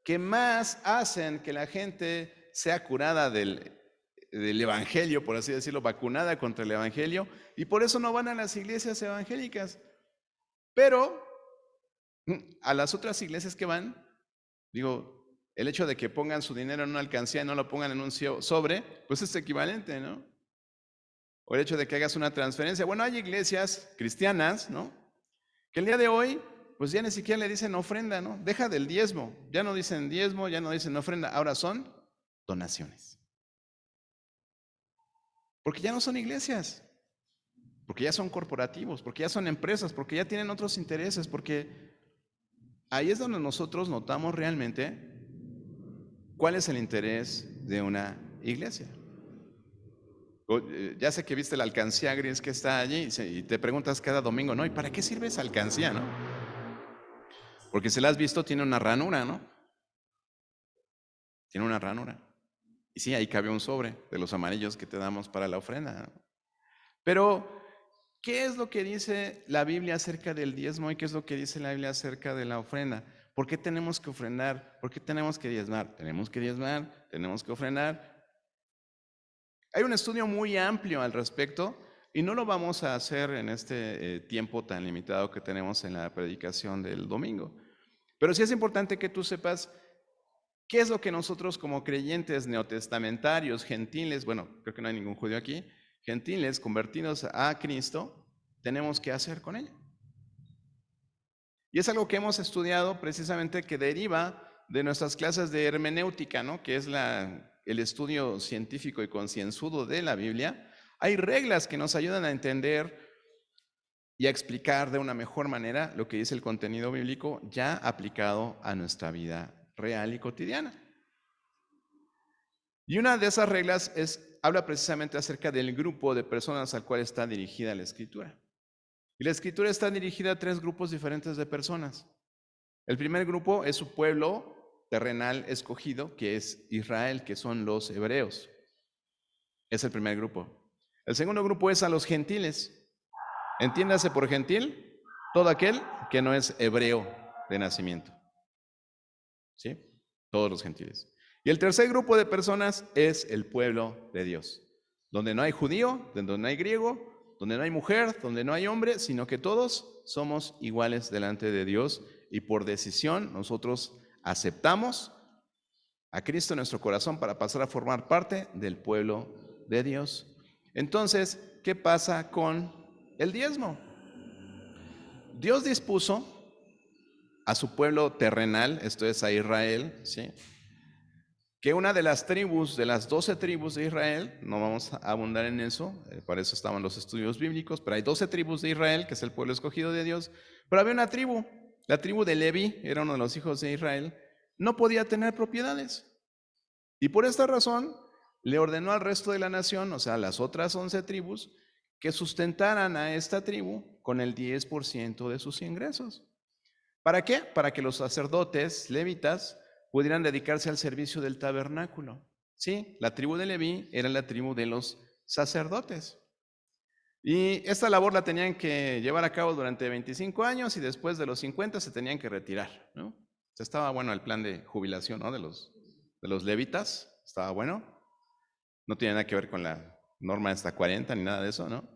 [SPEAKER 1] que más hacen que la gente sea curada del evangelio, por así decirlo, vacunada contra el evangelio, y por eso no van a las iglesias evangélicas. Pero a las otras iglesias que van, digo, el hecho de que pongan su dinero en una alcancía y no lo pongan en un sobre, pues es equivalente, ¿no? O el hecho de que hagas una transferencia. Bueno, hay iglesias cristianas, ¿no? Que el día de hoy, pues ya ni siquiera le dicen ofrenda, ¿no? Deja del diezmo. Ya no dicen diezmo, ya no dicen ofrenda, ahora son donaciones. Porque ya no son iglesias, porque ya son corporativos, porque ya son empresas, porque ya tienen otros intereses, porque ahí es donde nosotros notamos realmente cuál es el interés de una iglesia. Ya sé que viste la alcancía gris que está allí y te preguntas cada domingo, ¿no? ¿Y para qué sirve esa alcancía, no? Porque si la has visto, tiene una ranura, ¿no? Tiene una ranura. Y sí, ahí cabe un sobre de los amarillos que te damos para la ofrenda, ¿no? Pero, ¿qué es lo que dice la Biblia acerca del diezmo y qué es lo que dice la Biblia acerca de la ofrenda? ¿Por qué tenemos que ofrendar? ¿Por qué tenemos que diezmar? Tenemos que diezmar, tenemos que ofrendar. Hay un estudio muy amplio al respecto y no lo vamos a hacer en este tiempo tan limitado que tenemos en la predicación del domingo. Pero sí es importante que tú sepas qué es lo que nosotros como creyentes neotestamentarios, gentiles, bueno, creo que no hay ningún judío aquí, gentiles convertidos a Cristo, tenemos que hacer con él. Y es algo que hemos estudiado precisamente que deriva de nuestras clases de hermenéutica, ¿no? Que es el estudio científico y concienzudo de la Biblia. Hay reglas que nos ayudan a entender y a explicar de una mejor manera lo que dice el contenido bíblico ya aplicado a nuestra vida real y cotidiana. Y una de esas reglas habla precisamente acerca del grupo de personas al cual está dirigida la Escritura. Y la Escritura está dirigida a 3 grupos diferentes de personas. El primer grupo es su pueblo terrenal escogido, que es Israel, que son los hebreos. Es el primer grupo. El segundo grupo es a los gentiles. Entiéndase por gentil todo aquel que no es hebreo de nacimiento. ¿Sí? Todos los gentiles. Y el tercer grupo de personas es el pueblo de Dios, donde no hay judío, donde no hay griego, donde no hay mujer, donde no hay hombre, sino que todos somos iguales delante de Dios y por decisión nosotros aceptamos a Cristo en nuestro corazón para pasar a formar parte del pueblo de Dios. Entonces, ¿qué pasa con el diezmo? Dios dispuso a su pueblo terrenal, esto es a Israel, ¿sí?, que una de las tribus, de las 12 tribus de Israel, no vamos a abundar en eso, para eso estaban los estudios bíblicos, pero hay 12 tribus de Israel, que es el pueblo escogido de Dios, pero había una tribu, la tribu de Leví, era uno de los hijos de Israel, no podía tener propiedades. Y por esta razón le ordenó al resto de la nación, o sea, a las otras 11 tribus, que sustentaran a esta tribu con el 10% de sus ingresos. ¿Para qué? Para que los sacerdotes levitas pudieran dedicarse al servicio del tabernáculo. Sí, la tribu de Leví era la tribu de los sacerdotes. Y esta labor la tenían que llevar a cabo durante 25 años y después de los 50 se tenían que retirar, ¿no? O sea, estaba bueno el plan de jubilación, ¿no?, de los levitas, estaba bueno. No tiene nada que ver con la norma hasta 40 ni nada de eso, ¿no?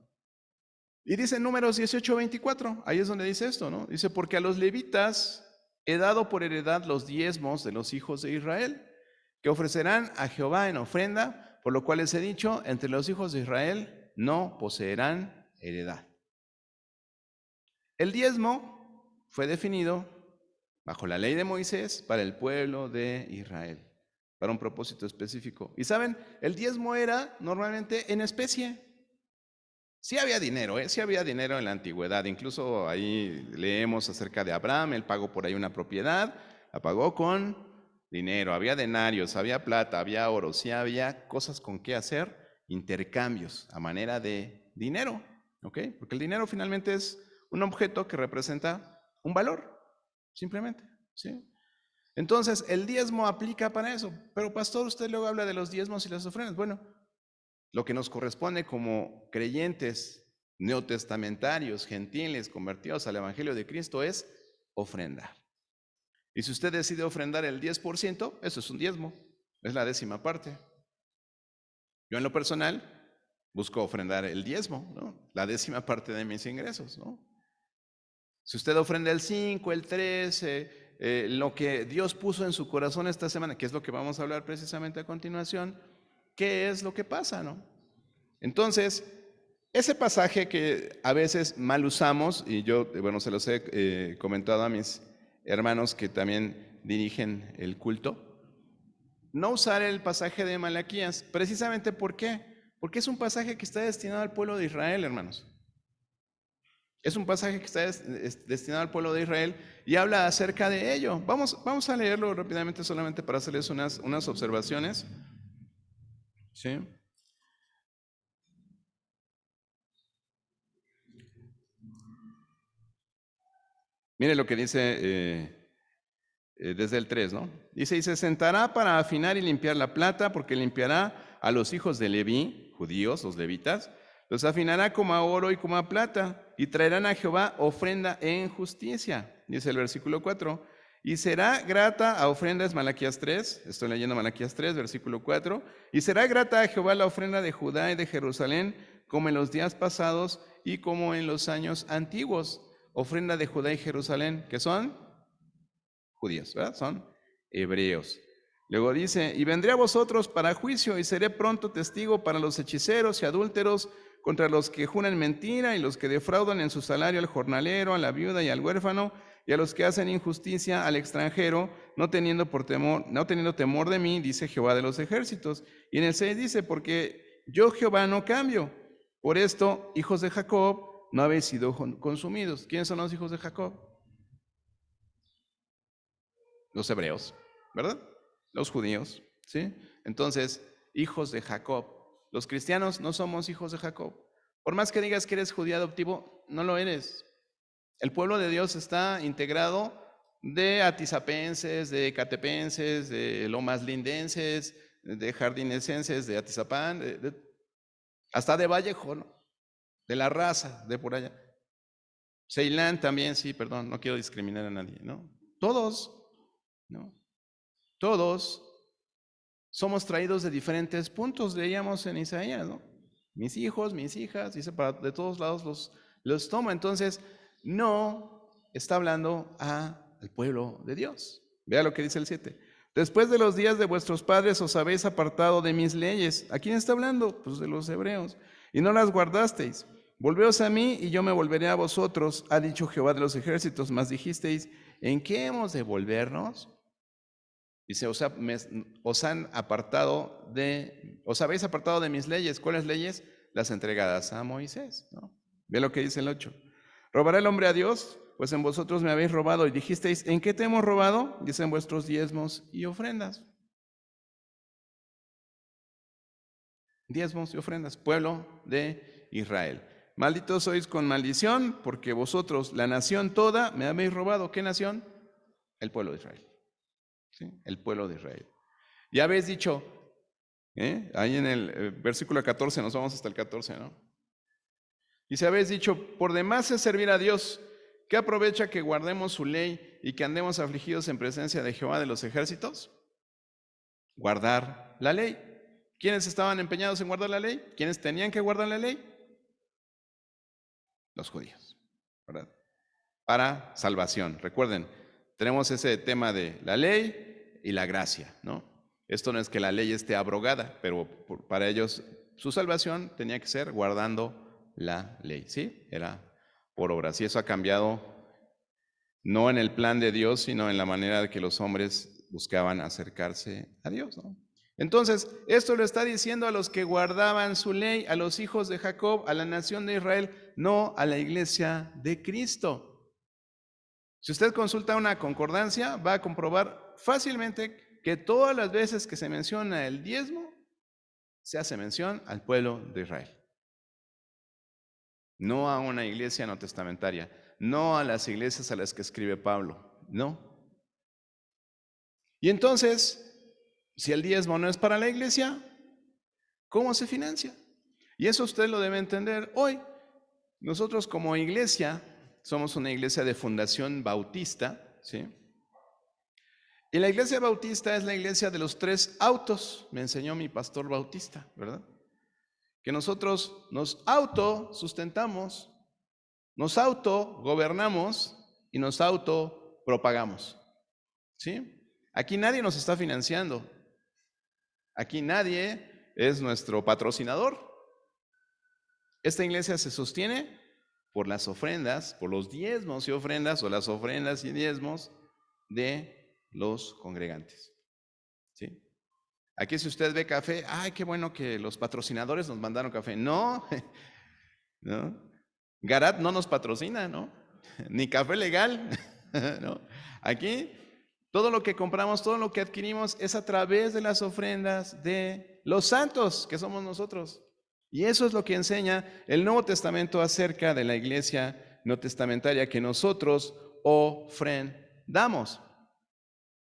[SPEAKER 1] Y dice en Números 18:24, ahí es donde dice esto, ¿no? Dice, porque a los levitas he dado por heredad los diezmos de los hijos de Israel, que ofrecerán a Jehová en ofrenda, por lo cual les he dicho, entre los hijos de Israel no poseerán heredad. El diezmo fue definido bajo la ley de Moisés para el pueblo de Israel, para un propósito específico. Y saben, el diezmo era normalmente en especie. Sí había dinero, sí había dinero en la antigüedad. Incluso ahí leemos acerca de Abraham, él pagó por ahí una propiedad, la pagó con dinero. Había denarios, había plata, había oro, sí había cosas con qué hacer, intercambios a manera de dinero, ¿ok? Porque el dinero finalmente es un objeto que representa un valor, simplemente, ¿sí? Entonces, el diezmo aplica para eso. Pero pastor, usted luego habla de los diezmos y las ofrendas. Bueno, lo que nos corresponde como creyentes neotestamentarios, gentiles, convertidos al Evangelio de Cristo es ofrendar. Y si usted decide ofrendar el 10%, eso es un diezmo, es la 10ª parte. Yo en lo personal busco ofrendar el diezmo, ¿no? La 10ª parte de mis ingresos, ¿no? Si usted ofrenda el 5, el 13, lo que Dios puso en su corazón esta semana, que es lo que vamos a hablar precisamente a continuación, ¿qué es lo que pasa, no? Entonces, ese pasaje que a veces mal usamos, y yo, bueno, se los he comentado a mis hermanos que también dirigen el culto, no usar el pasaje de Malaquías, precisamente ¿por qué? Porque es un pasaje que está destinado al pueblo de Israel, hermanos. Es un pasaje que está destinado al pueblo de Israel y habla acerca de ello. Vamos a leerlo rápidamente solamente para hacerles unas observaciones. ¿Sí? Mire lo que dice desde el 3, ¿no? Dice, y se sentará para afinar y limpiar la plata, porque limpiará a los hijos de Leví, judíos, los levitas, los afinará como a oro y como a plata, y traerán a Jehová ofrenda en justicia. Dice el versículo 4, y será grata a ofrendas, Malaquías 3, estoy leyendo Malaquías 3, versículo 4, y será grata a Jehová la ofrenda de Judá y de Jerusalén, como en los días pasados y como en los años antiguos. Ofrenda de Judá y Jerusalén, ¿qué son? Judíos, ¿verdad? Son hebreos. Luego dice, y vendré a vosotros para juicio y seré pronto testigo para los hechiceros y adúlteros, contra los que juran mentira y los que defraudan en su salario al jornalero, a la viuda y al huérfano, y a los que hacen injusticia al extranjero, no teniendo temor de mí, dice Jehová de los ejércitos. Y en el 6 dice, porque yo Jehová no cambio. Por esto, hijos de Jacob, no habéis sido consumidos. ¿Quiénes son los hijos de Jacob? Los hebreos, ¿verdad? Los judíos, ¿sí? Entonces, hijos de Jacob. Los cristianos no somos hijos de Jacob. Por más que digas que eres judío adoptivo, no lo eres. El pueblo de Dios está integrado de atizapenses, de catepenses, de lomaslindenses, de jardinesenses, de Atizapán, hasta de Vallejo, ¿no? De la raza, de por allá. Ceilán también, sí, perdón, no quiero discriminar a nadie, ¿no? Todos, ¿no? Todos somos traídos de diferentes puntos, leíamos en Isaías, ¿no? Mis hijos, mis hijas, dice, de todos lados los toma. Entonces, no está hablando al pueblo de Dios. Vea lo que dice el 7. Después de los días de vuestros padres os habéis apartado de mis leyes. ¿A quién está hablando? Pues de los hebreos. Y no las guardasteis. Volveos a mí y yo me volveré a vosotros, ha dicho Jehová de los ejércitos. Mas dijisteis, ¿en qué hemos de volvernos? Dice, os habéis apartado de mis leyes. ¿Cuáles leyes? Las entregadas a Moisés, ¿no? Ve lo que dice el 8. ¿Robará el hombre a Dios? Pues en vosotros me habéis robado. Y dijisteis, ¿en qué te hemos robado? Dicen vuestros diezmos y ofrendas. Diezmos y ofrendas, pueblo de Israel. Malditos sois con maldición, porque vosotros, la nación toda, me habéis robado. ¿Qué nación? El pueblo de Israel. ¿Sí? El pueblo de Israel. Ya habéis dicho, ahí en el versículo 14, nos vamos hasta el 14, ¿no? Y si habéis dicho, por demás es servir a Dios, ¿qué aprovecha que guardemos su ley y que andemos afligidos en presencia de Jehová de los ejércitos? Guardar la ley. ¿Quiénes estaban empeñados en guardar la ley? ¿Quiénes tenían que guardar la ley? Los judíos, ¿verdad? Para salvación. Recuerden, tenemos ese tema de la ley y la gracia, ¿no? Esto no es que la ley esté abrogada, pero para ellos su salvación tenía que ser guardando la ley, ¿sí? Era por obras. Y eso ha cambiado no en el plan de Dios, sino en la manera de que los hombres buscaban acercarse a Dios, ¿no? Entonces, esto lo está diciendo a los que guardaban su ley, a los hijos de Jacob, a la nación de Israel, no a la iglesia de Cristo. Si usted consulta una concordancia, va a comprobar fácilmente que todas las veces que se menciona el diezmo, se hace mención al pueblo de Israel. No a una iglesia no testamentaria, no a las iglesias a las que escribe Pablo, no. Y entonces, si el diezmo no es para la iglesia, ¿cómo se financia? Y eso usted lo debe entender hoy. Nosotros como iglesia somos una iglesia de fundación bautista, ¿sí? Y la iglesia bautista es la iglesia de los 3 autos, me enseñó mi pastor bautista, ¿verdad? Que nosotros nos autosustentamos, nos autogobernamos y nos autopropagamos, ¿sí? Aquí nadie nos está financiando. Aquí nadie es nuestro patrocinador. Esta iglesia se sostiene por las ofrendas, por los diezmos y ofrendas, o las ofrendas y diezmos de los congregantes, ¿sí? Aquí si usted ve café, ¡ay, qué bueno que los patrocinadores nos mandaron café! No, ¿no? Garat no nos patrocina, ¿no? Ni Café Legal, ¿no? Aquí todo lo que compramos, todo lo que adquirimos es a través de las ofrendas de los santos, que somos nosotros. Y eso es lo que enseña el Nuevo Testamento acerca de la iglesia no testamentaria que nosotros ofrendamos.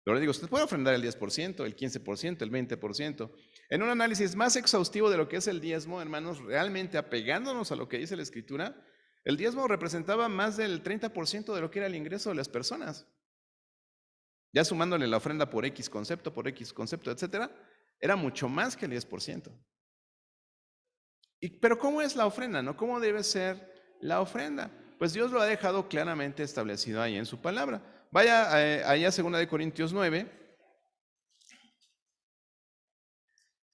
[SPEAKER 1] Pero le digo, usted puede ofrendar el 10%, el 15%, el 20%. En un análisis más exhaustivo de lo que es el diezmo, hermanos, realmente apegándonos a lo que dice la Escritura, el diezmo representaba más del 30% de lo que era el ingreso de las personas. Ya sumándole la ofrenda por X concepto, etcétera, era mucho más que el 10%. Pero ¿cómo es la ofrenda, no? ¿Cómo debe ser la ofrenda? Pues Dios lo ha dejado claramente establecido ahí en su palabra. Vaya allá a 2 Corintios 9.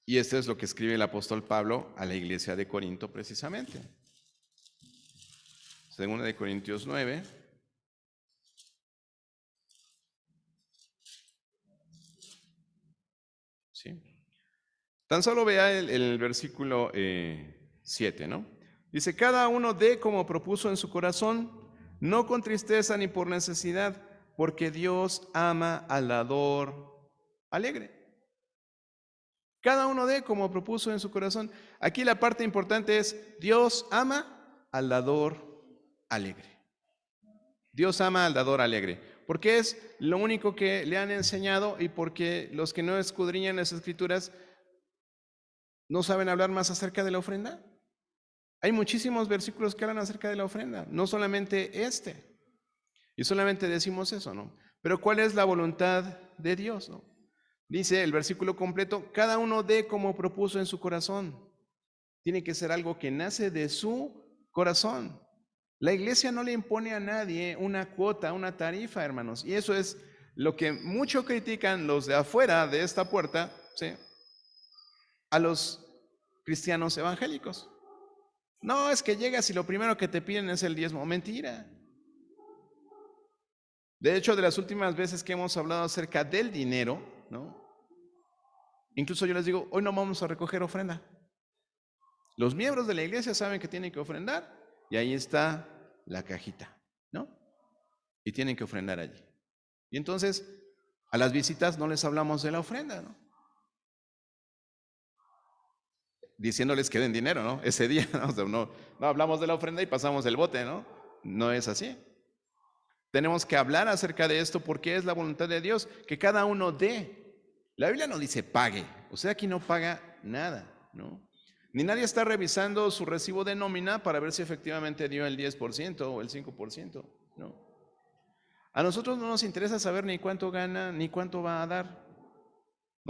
[SPEAKER 1] Y esto es lo que escribe el apóstol Pablo a la iglesia de Corinto precisamente. 2 Corintios 9. ¿Sí? Tan solo vea el versículo 7, ¿no? Dice, cada uno dé como propuso en su corazón, no con tristeza ni por necesidad, porque Dios ama al dador alegre. Cada uno dé como propuso en su corazón. Aquí la parte importante es, Dios ama al dador alegre. Dios ama al dador alegre, porque es lo único que le han enseñado y porque los que no escudriñan las Escrituras no saben hablar más acerca de la ofrenda. Hay muchísimos versículos que hablan acerca de la ofrenda, no solamente este. Y solamente decimos eso, ¿no? Pero ¿cuál es la voluntad de Dios, no? Dice el versículo completo, cada uno dé como propuso en su corazón. Tiene que ser algo que nace de su corazón. La iglesia no le impone a nadie una cuota, una tarifa, hermanos. Y eso es lo que mucho critican los de afuera de esta puerta, ¿sí?, a los cristianos evangélicos. No, es que llegas y lo primero que te piden es el diezmo. Mentira. De hecho, de las últimas veces que hemos hablado acerca del dinero, ¿no?, incluso yo les digo, hoy no vamos a recoger ofrenda. Los miembros de la iglesia saben que tienen que ofrendar y ahí está la cajita, ¿no? Y tienen que ofrendar allí. Y entonces, a las visitas no les hablamos de la ofrenda, ¿no?, diciéndoles que den dinero, ¿no?, ese día, ¿no? O sea, no hablamos de la ofrenda y pasamos el bote, ¿no? No es así. Tenemos que hablar acerca de esto porque es la voluntad de Dios, que cada uno dé. La Biblia no dice pague, usted aquí no paga nada, ¿no? Ni nadie está revisando su recibo de nómina para ver si efectivamente dio el 10% o el 5%, ¿no? A nosotros no nos interesa saber ni cuánto gana, ni cuánto va a dar.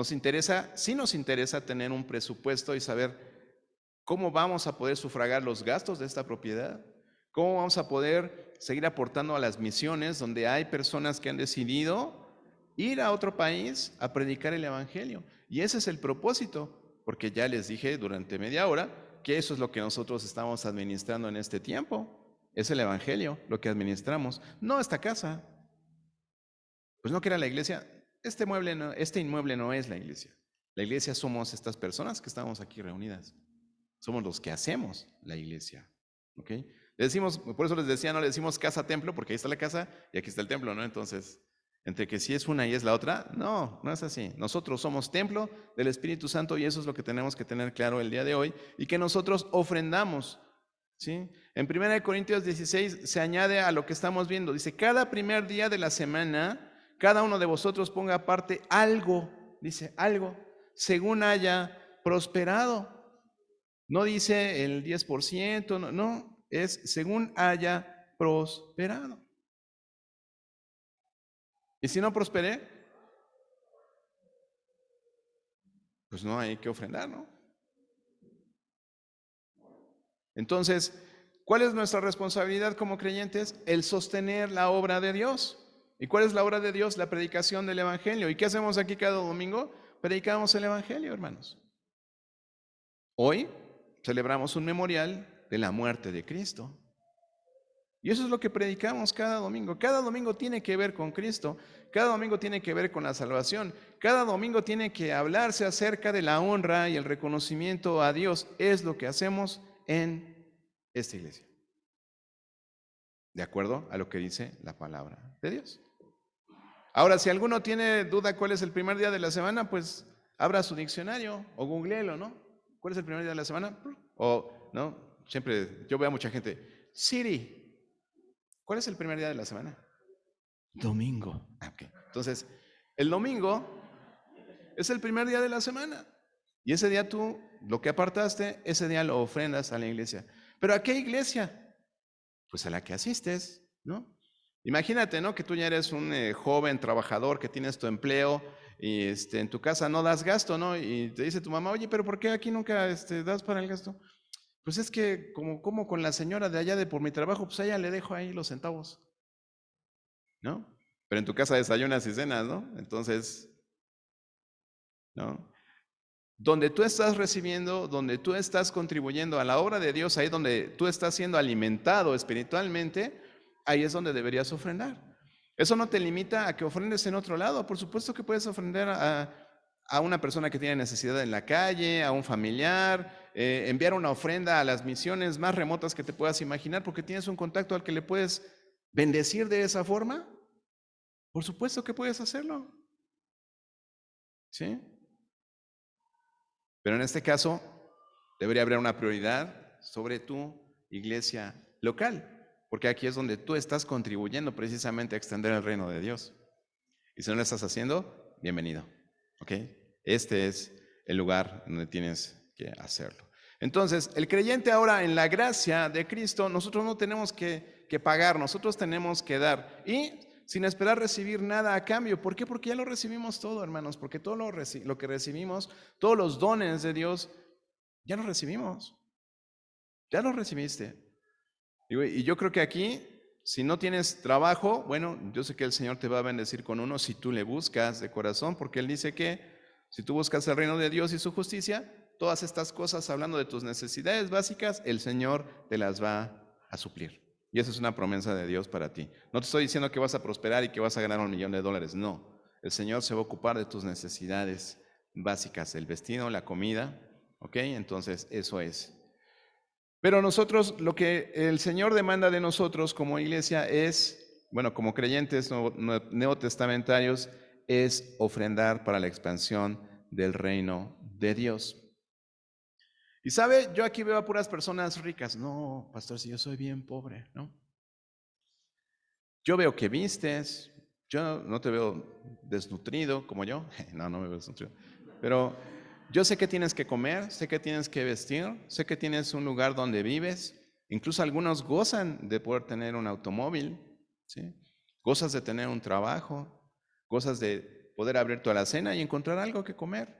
[SPEAKER 1] Sí nos interesa tener un presupuesto y saber cómo vamos a poder sufragar los gastos de esta propiedad, cómo vamos a poder seguir aportando a las misiones donde hay personas que han decidido ir a otro país a predicar el evangelio. Y ese es el propósito, porque ya les dije durante media hora que eso es lo que nosotros estamos administrando en este tiempo. Es el evangelio lo que administramos, no esta casa. Pues no que era la iglesia. Este inmueble no es la iglesia. La iglesia somos estas personas que estamos aquí reunidas. Somos los que hacemos la iglesia. ¿Ok? Le decimos, por eso les decía, no le decimos casa templo, porque ahí está la casa y aquí está el templo, ¿no? Entonces, entre que si es una y es la otra, no es así. Nosotros somos templo del Espíritu Santo y eso es lo que tenemos que tener claro el día de hoy y que nosotros ofrendamos. ¿Sí? En 1 Corintios 16 se añade a lo que estamos viendo. Dice, cada primer día de la semana, cada uno de vosotros ponga aparte algo, dice algo, según haya prosperado. No dice el 10%, no, es según haya prosperado. Y si no prosperé, pues no hay que ofrendar, ¿no? Entonces, ¿cuál es nuestra responsabilidad como creyentes? El sostener la obra de Dios. ¿Y cuál es la obra de Dios? La predicación del Evangelio. ¿Y qué hacemos aquí cada domingo? Predicamos el Evangelio, hermanos. Hoy celebramos un memorial de la muerte de Cristo. Y eso es lo que predicamos cada domingo. Cada domingo tiene que ver con Cristo. Cada domingo tiene que ver con la salvación. Cada domingo tiene que hablarse acerca de la honra y el reconocimiento a Dios. Es lo que hacemos en esta iglesia. De acuerdo a lo que dice la palabra de Dios. Ahora, si alguno tiene duda cuál es el primer día de la semana, pues abra su diccionario o googleelo, ¿no? ¿Cuál es el primer día de la semana? O, ¿no? Siempre, yo veo a mucha gente, Siri, ¿cuál es el primer día de la semana? Domingo. Okay. Entonces, el domingo es el primer día de la semana. Y ese día tú, lo que apartaste, ese día lo ofrendas a la iglesia. ¿Pero a qué iglesia? Pues a la que asistes, ¿no? Imagínate, ¿no? Que tú ya eres un joven trabajador que tienes tu empleo y en tu casa no das gasto, ¿no? Y te dice tu mamá, oye, pero ¿por qué aquí nunca das para el gasto? Pues es que como con la señora de allá de por mi trabajo, pues a ella le dejo ahí los centavos, ¿no? Pero en tu casa desayunas y cenas, ¿no? Entonces, ¿no? Donde tú estás recibiendo, donde tú estás contribuyendo a la obra de Dios, ahí donde tú estás siendo alimentado espiritualmente, ahí es donde deberías ofrendar. Eso no te limita a que ofrendes en otro lado. Por supuesto que puedes ofrendar a una persona que tiene necesidad en la calle, a un familiar, enviar una ofrenda a las misiones más remotas que te puedas imaginar, porque tienes un contacto al que le puedes bendecir de esa forma. Por supuesto que puedes hacerlo. ¿Sí? Pero en este caso, debería haber una prioridad sobre tu iglesia local, porque aquí es donde tú estás contribuyendo precisamente a extender el reino de Dios. Y si no lo estás haciendo, bienvenido. ¿Ok? Este es el lugar donde tienes que hacerlo. Entonces, el creyente ahora en la gracia de Cristo, nosotros no tenemos que pagar, nosotros tenemos que dar. Y sin esperar recibir nada a cambio. ¿Por qué? Porque ya lo recibimos todo, hermanos. Porque todo lo que recibimos, todos los dones de Dios, ya los recibimos. Ya los recibiste. Y yo creo que aquí, si no tienes trabajo, bueno, yo sé que el Señor te va a bendecir con uno si tú le buscas de corazón, porque Él dice que si tú buscas el reino de Dios y su justicia, todas estas cosas, hablando de tus necesidades básicas, el Señor te las va a suplir. Y esa es una promesa de Dios para ti. No te estoy diciendo que vas a prosperar y que vas a ganar $1,000,000, no. El Señor se va a ocupar de tus necesidades básicas, el vestido, la comida, ¿ok? Entonces, eso es. Pero nosotros, lo que el Señor demanda de nosotros como iglesia es, bueno, como creyentes neotestamentarios, es ofrendar para la expansión del reino de Dios. Y sabe, yo aquí veo a puras personas ricas. No, pastor, si yo soy bien pobre, ¿no? Yo veo que vistes, yo no te veo desnutrido como yo. No, no me veo desnutrido. Pero yo sé que tienes que comer, sé que tienes que vestir, sé que tienes un lugar donde vives. Incluso algunos gozan de poder tener un automóvil, ¿sí? Gozas de tener un trabajo, gozas de poder abrir tu alacena y encontrar algo que comer.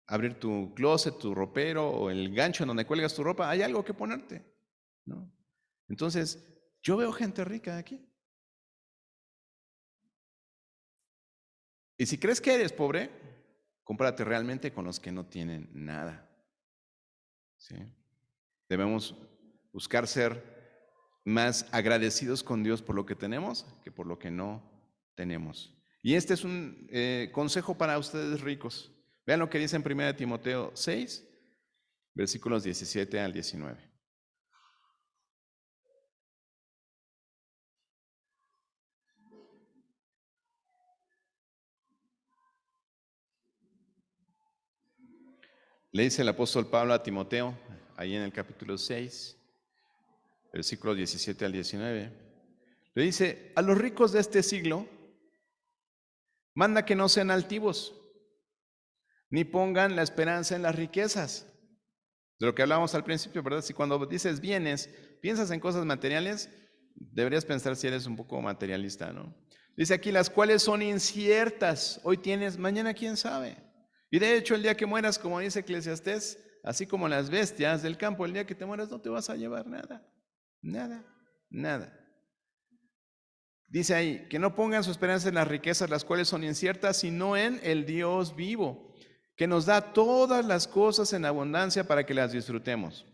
[SPEAKER 1] Abrir tu closet, tu ropero o el gancho en donde cuelgas tu ropa, hay algo que ponerte, ¿no? Entonces, yo veo gente rica aquí. Y si crees que eres pobre, compárate realmente con los que no tienen nada. ¿Sí? Debemos buscar ser más agradecidos con Dios por lo que tenemos que por lo que no tenemos. Y este es un consejo para ustedes ricos. Vean lo que dice en 1 Timoteo 6, versículos 17 al 19. Le dice el apóstol Pablo a Timoteo, ahí en el capítulo 6, versículos 17 al 19. Le dice, a los ricos de este siglo, manda que no sean altivos, ni pongan la esperanza en las riquezas. De lo que hablábamos al principio, ¿verdad? Si cuando dices bienes, piensas en cosas materiales, deberías pensar si eres un poco materialista, ¿no? Dice aquí, las cuales son inciertas. Hoy tienes, mañana quién sabe. Y de hecho, el día que mueras, como dice Eclesiastés, así como las bestias del campo, el día que te mueras no te vas a llevar nada. Nada, nada. Dice ahí, que no pongan su esperanza en las riquezas, las cuales son inciertas, sino en el Dios vivo, que nos da todas las cosas en abundancia para que las disfrutemos.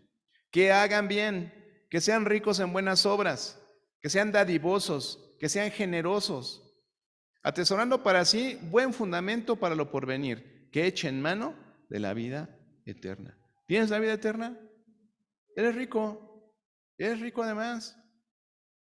[SPEAKER 1] Que hagan bien, que sean ricos en buenas obras, que sean dadivosos, que sean generosos, atesorando para sí buen fundamento para lo porvenir, que echen mano de la vida eterna. ¿Tienes la vida eterna? Eres rico además.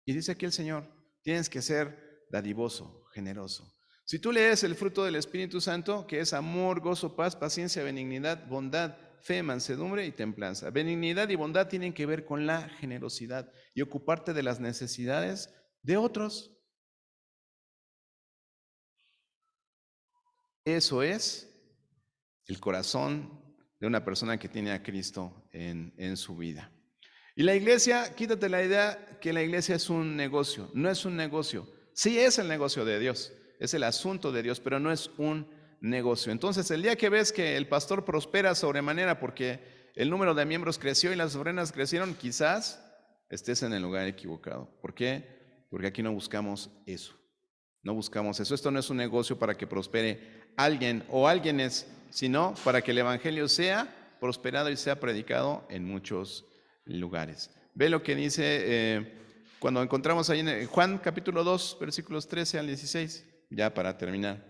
[SPEAKER 1] Y dice aquí el Señor, tienes que ser dadivoso, generoso. Si tú lees el fruto del Espíritu Santo, que es amor, gozo, paz, paciencia, benignidad, bondad, fe, mansedumbre y templanza. Benignidad y bondad tienen que ver con la generosidad y ocuparte de las necesidades de otros. Eso es el corazón de una persona que tiene a Cristo en su vida. Y la iglesia, quítate la idea que la iglesia es un negocio. No es un negocio. Sí es el negocio de Dios, es el asunto de Dios, pero no es un negocio. Entonces, el día que ves que el pastor prospera sobremanera porque el número de miembros creció y las ofrendas crecieron, quizás estés en el lugar equivocado. ¿Por qué? Porque aquí no buscamos eso. No buscamos eso. Esto no es un negocio para que prospere alguien o alguienes, sino para que el evangelio sea prosperado y sea predicado en muchos lugares. Ve lo que dice cuando encontramos ahí en Juan capítulo 2, versículos 13 al 16, ya para terminar.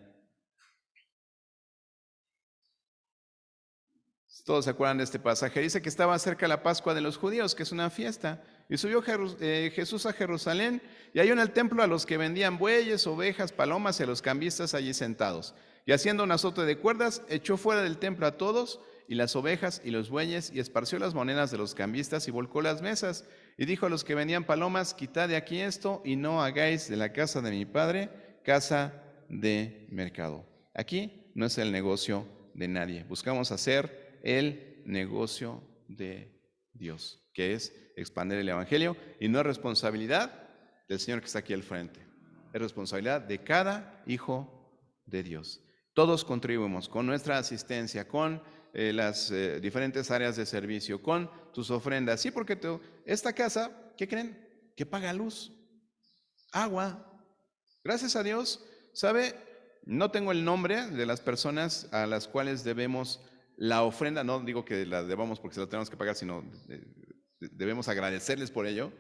[SPEAKER 1] Todos se acuerdan de este pasaje. Dice que estaba cerca la Pascua de los judíos, que es una fiesta. Y subió Jesús a Jerusalén y halló en el templo a los que vendían bueyes, ovejas, palomas y a los cambistas allí sentados. Y haciendo un azote de cuerdas, echó fuera del templo a todos y las ovejas y los bueyes y esparció las monedas de los cambistas y volcó las mesas. Y dijo a los que vendían palomas, quitad de aquí esto y no hagáis de la casa de mi padre casa de mercado. Aquí no es el negocio de nadie. Buscamos hacer el negocio de Dios, que es expandir el evangelio, y no es responsabilidad del Señor que está aquí al frente, es responsabilidad de cada hijo de Dios. Todos contribuimos con nuestra asistencia, con las diferentes áreas de servicio, con tus ofrendas. Sí, porque esta casa, ¿qué creen? Que paga luz, agua. Gracias a Dios, ¿sabe? No tengo el nombre de las personas a las cuales debemos la ofrenda, no digo que la debamos porque se la tenemos que pagar, sino debemos agradecerles por ello,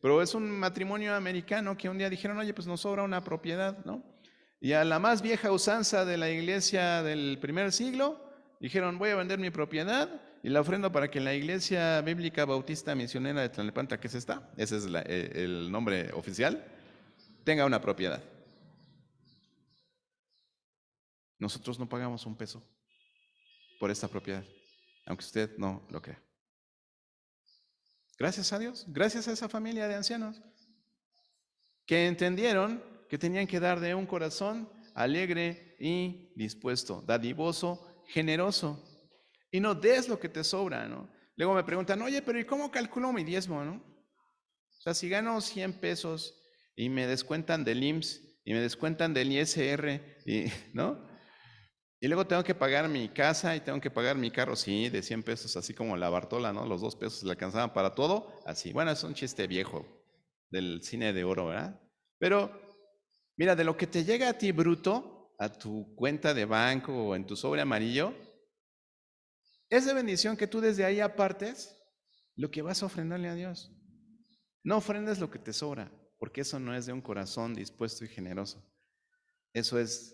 [SPEAKER 1] pero es un matrimonio americano que un día dijeron, oye, pues nos sobra una propiedad, ¿no? Y a la más vieja usanza de la iglesia del primer siglo, dijeron, voy a vender mi propiedad y la ofrendo para que en la iglesia bíblica bautista misionera de Tlalnepantla, que es esta, ese es el nombre oficial, tenga una propiedad. Nosotros no pagamos un peso por esta propiedad, aunque usted no lo crea. Gracias a Dios, gracias a esa familia de ancianos que entendieron que tenían que dar de un corazón alegre y dispuesto, dadivoso, generoso, y no des lo que te sobra, ¿no? Luego me preguntan, oye, pero ¿y cómo calculo mi diezmo, no? O sea, si gano 100 pesos y me descuentan del IMSS y me descuentan del ISR, ¿no? Y luego tengo que pagar mi casa y tengo que pagar mi carro, sí, de 100 pesos, así como la Bartola, ¿no? Los 2 pesos le alcanzaban para todo, así. Bueno, es un chiste viejo del cine de oro, ¿verdad? Pero, mira, de lo que te llega a ti bruto, a tu cuenta de banco o en tu sobre amarillo, es de bendición que tú desde ahí apartes lo que vas a ofrendarle a Dios. No ofrendes lo que te sobra, porque eso no es de un corazón dispuesto y generoso. Eso es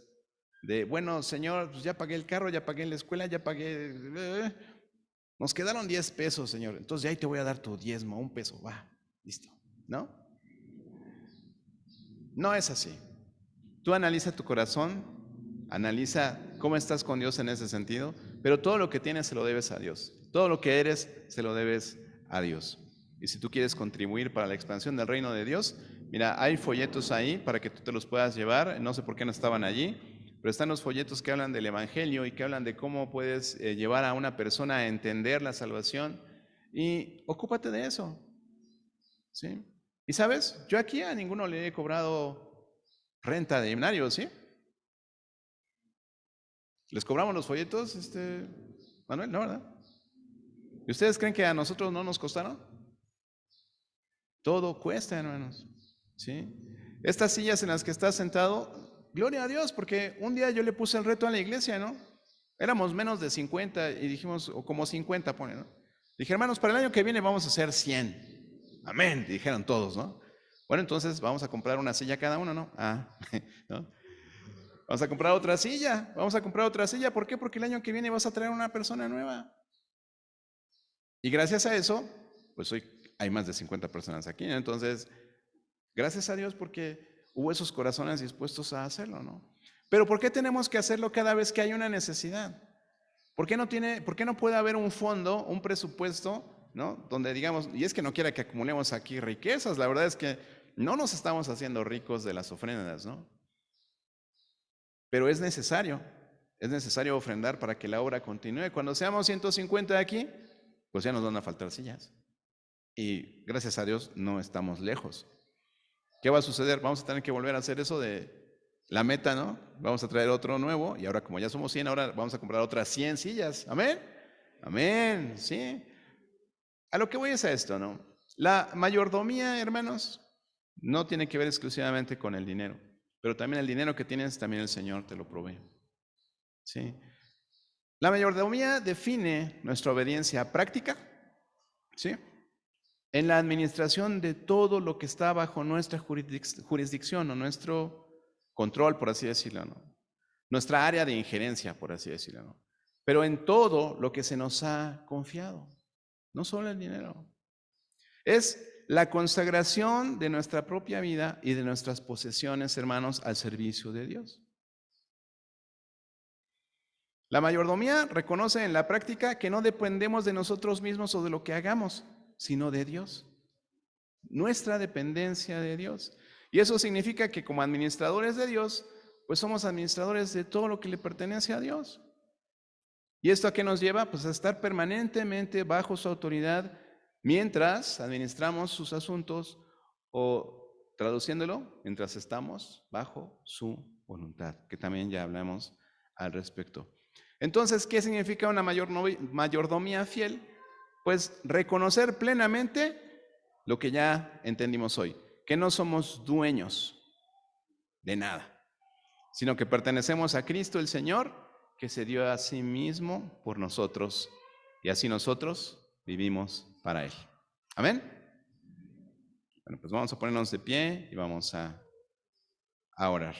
[SPEAKER 1] de, bueno, Señor, pues ya pagué el carro, ya pagué la escuela, ya pagué. Nos quedaron 10 pesos, Señor. Entonces ahí te voy a dar tu diezmo, 1 peso. Va, listo. ¿No? No es así. Tú analiza tu corazón, analiza cómo estás con Dios en ese sentido, pero todo lo que tienes se lo debes a Dios. Todo lo que eres se lo debes a Dios. Y si tú quieres contribuir para la expansión del reino de Dios, mira, hay folletos ahí para que tú te los puedas llevar. No sé por qué no estaban allí, pero están los folletos que hablan del Evangelio y que hablan de cómo puedes llevar a una persona a entender la salvación. Y ocúpate de eso, ¿sí? Y sabes, yo aquí a ninguno le he cobrado renta de himnario, ¿sí? ¿Les cobramos los folletos, Manuel? No, ¿verdad? ¿Y ustedes creen que a nosotros no nos costaron? Todo cuesta, hermanos. ¿Sí? Estas sillas en las que estás sentado, gloria a Dios, porque un día yo le puse el reto a la iglesia, ¿no? Éramos menos de 50 y dijimos, o como 50, pone, ¿no? Dije, hermanos, para el año que viene vamos a hacer 100. Amén, dijeron todos, ¿no? Bueno, entonces vamos a comprar una silla cada uno, ¿no? ¿no? Vamos a comprar otra silla, vamos a comprar otra silla. ¿Por qué? Porque el año que viene vas a traer una persona nueva. Y gracias a eso, pues hoy hay más de 50 personas aquí, ¿no? Entonces, gracias a Dios porque hubo esos corazones dispuestos a hacerlo, ¿no? Pero ¿por qué tenemos que hacerlo cada vez que hay una necesidad? ¿Por qué no puede haber un fondo, un presupuesto, ¿no? Donde digamos, y es que no quiera que acumulemos aquí riquezas, la verdad es que no nos estamos haciendo ricos de las ofrendas, ¿no? Pero es necesario ofrendar para que la obra continúe. Cuando seamos 150 aquí, pues ya nos van a faltar sillas. Y gracias a Dios no estamos lejos. ¿Qué va a suceder? Vamos a tener que volver a hacer eso de la meta, ¿no? Vamos a traer otro nuevo y ahora como ya somos 100, ahora vamos a comprar otras 100 sillas. Amén. Amén, sí. A lo que voy es a esto, ¿no? La mayordomía, hermanos, no tiene que ver exclusivamente con el dinero, pero también el dinero que tienes, también el Señor te lo provee. ¿Sí? La mayordomía define nuestra obediencia práctica, ¿sí? En la administración de todo lo que está bajo nuestra jurisdicción o nuestro control, por así decirlo, ¿no? Nuestra área de injerencia, por así decirlo, ¿no? Pero en todo lo que se nos ha confiado, no solo el dinero. Es la consagración de nuestra propia vida y de nuestras posesiones, hermanos, al servicio de Dios. La mayordomía reconoce en la práctica que no dependemos de nosotros mismos o de lo que hagamos, sino de Dios. Nuestra dependencia de Dios. Y eso significa que como administradores de Dios, pues somos administradores de todo lo que le pertenece a Dios. ¿Y esto a qué nos lleva? Pues a estar permanentemente bajo su autoridad mientras administramos sus asuntos o, traduciéndolo, mientras estamos bajo su voluntad, que también ya hablamos al respecto. Entonces, ¿qué significa una mayordomía fiel? Pues reconocer plenamente lo que ya entendimos hoy, que no somos dueños de nada, sino que pertenecemos a Cristo el Señor, que se dio a sí mismo por nosotros, y así nosotros vivimos para Él. Amén. Bueno, pues vamos a ponernos de pie y vamos a orar.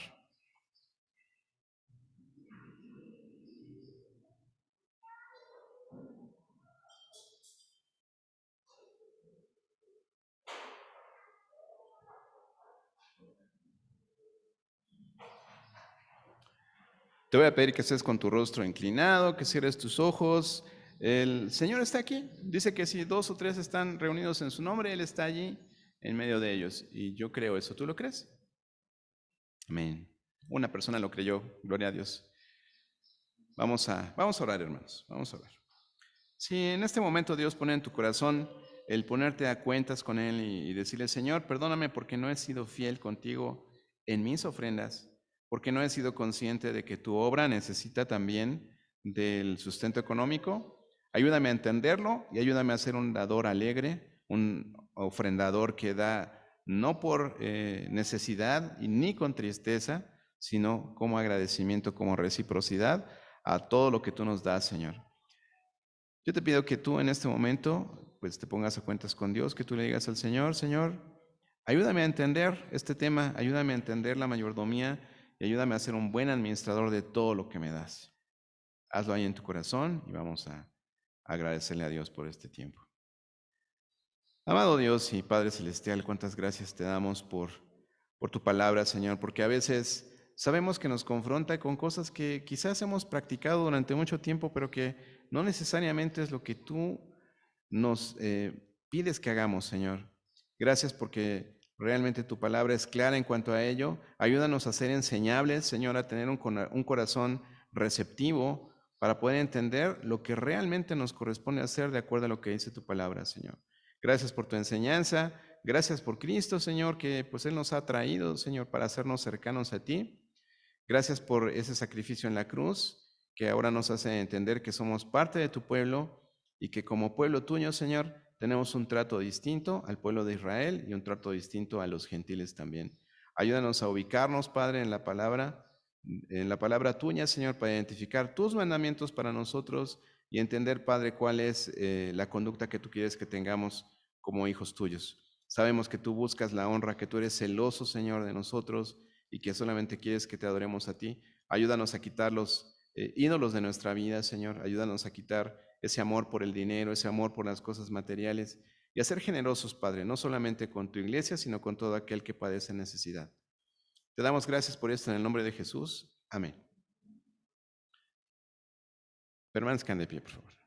[SPEAKER 1] Te voy a pedir que estés con tu rostro inclinado, que cierres tus ojos. El Señor está aquí. Dice que si 2 o 3 están reunidos en su nombre, Él está allí en medio de ellos. Y yo creo eso. ¿Tú lo crees? Amén. Una persona lo creyó. Gloria a Dios. Vamos a orar, hermanos. Vamos a orar. Si en este momento Dios pone en tu corazón el ponerte a cuentas con Él y decirle, Señor, perdóname porque no he sido fiel contigo en mis ofrendas, porque no he sido consciente de que tu obra necesita también del sustento económico. Ayúdame a entenderlo y ayúdame a ser un dador alegre, un ofrendador que da no por necesidad y ni con tristeza, sino como agradecimiento, como reciprocidad a todo lo que tú nos das, Señor. Yo te pido que tú en este momento, pues te pongas a cuentas con Dios, que tú le digas al Señor, Señor, ayúdame a entender este tema, ayúdame a entender la mayordomía y ayúdame a ser un buen administrador de todo lo que me das. Hazlo ahí en tu corazón y vamos a agradecerle a Dios por este tiempo. Amado Dios y Padre Celestial, cuántas gracias te damos por tu palabra, Señor, porque a veces sabemos que nos confronta con cosas que quizás hemos practicado durante mucho tiempo, pero que no necesariamente es lo que tú nos pides que hagamos, Señor. Gracias porque realmente tu palabra es clara en cuanto a ello. Ayúdanos a ser enseñables, Señor, a tener un corazón receptivo para poder entender lo que realmente nos corresponde hacer de acuerdo a lo que dice tu palabra, Señor. Gracias por tu enseñanza. Gracias por Cristo, Señor, que pues Él nos ha traído, Señor, para hacernos cercanos a ti. Gracias por ese sacrificio en la cruz, que ahora nos hace entender que somos parte de tu pueblo y que como pueblo tuyo, Señor, tenemos un trato distinto al pueblo de Israel y un trato distinto a los gentiles también. Ayúdanos a ubicarnos, Padre, en la palabra tuya, Señor, para identificar tus mandamientos para nosotros y entender, Padre, cuál es la conducta que tú quieres que tengamos como hijos tuyos. Sabemos que tú buscas la honra, que tú eres celoso, Señor, de nosotros y que solamente quieres que te adoremos a ti. Ayúdanos a quitar los ídolos de nuestra vida, Señor. Ayúdanos a quitar ese amor por el dinero, ese amor por las cosas materiales y a ser generosos, Padre, no solamente con tu iglesia, sino con todo aquel que padece necesidad. Te damos gracias por esto en el nombre de Jesús. Amén. Permanezcan de pie, por favor.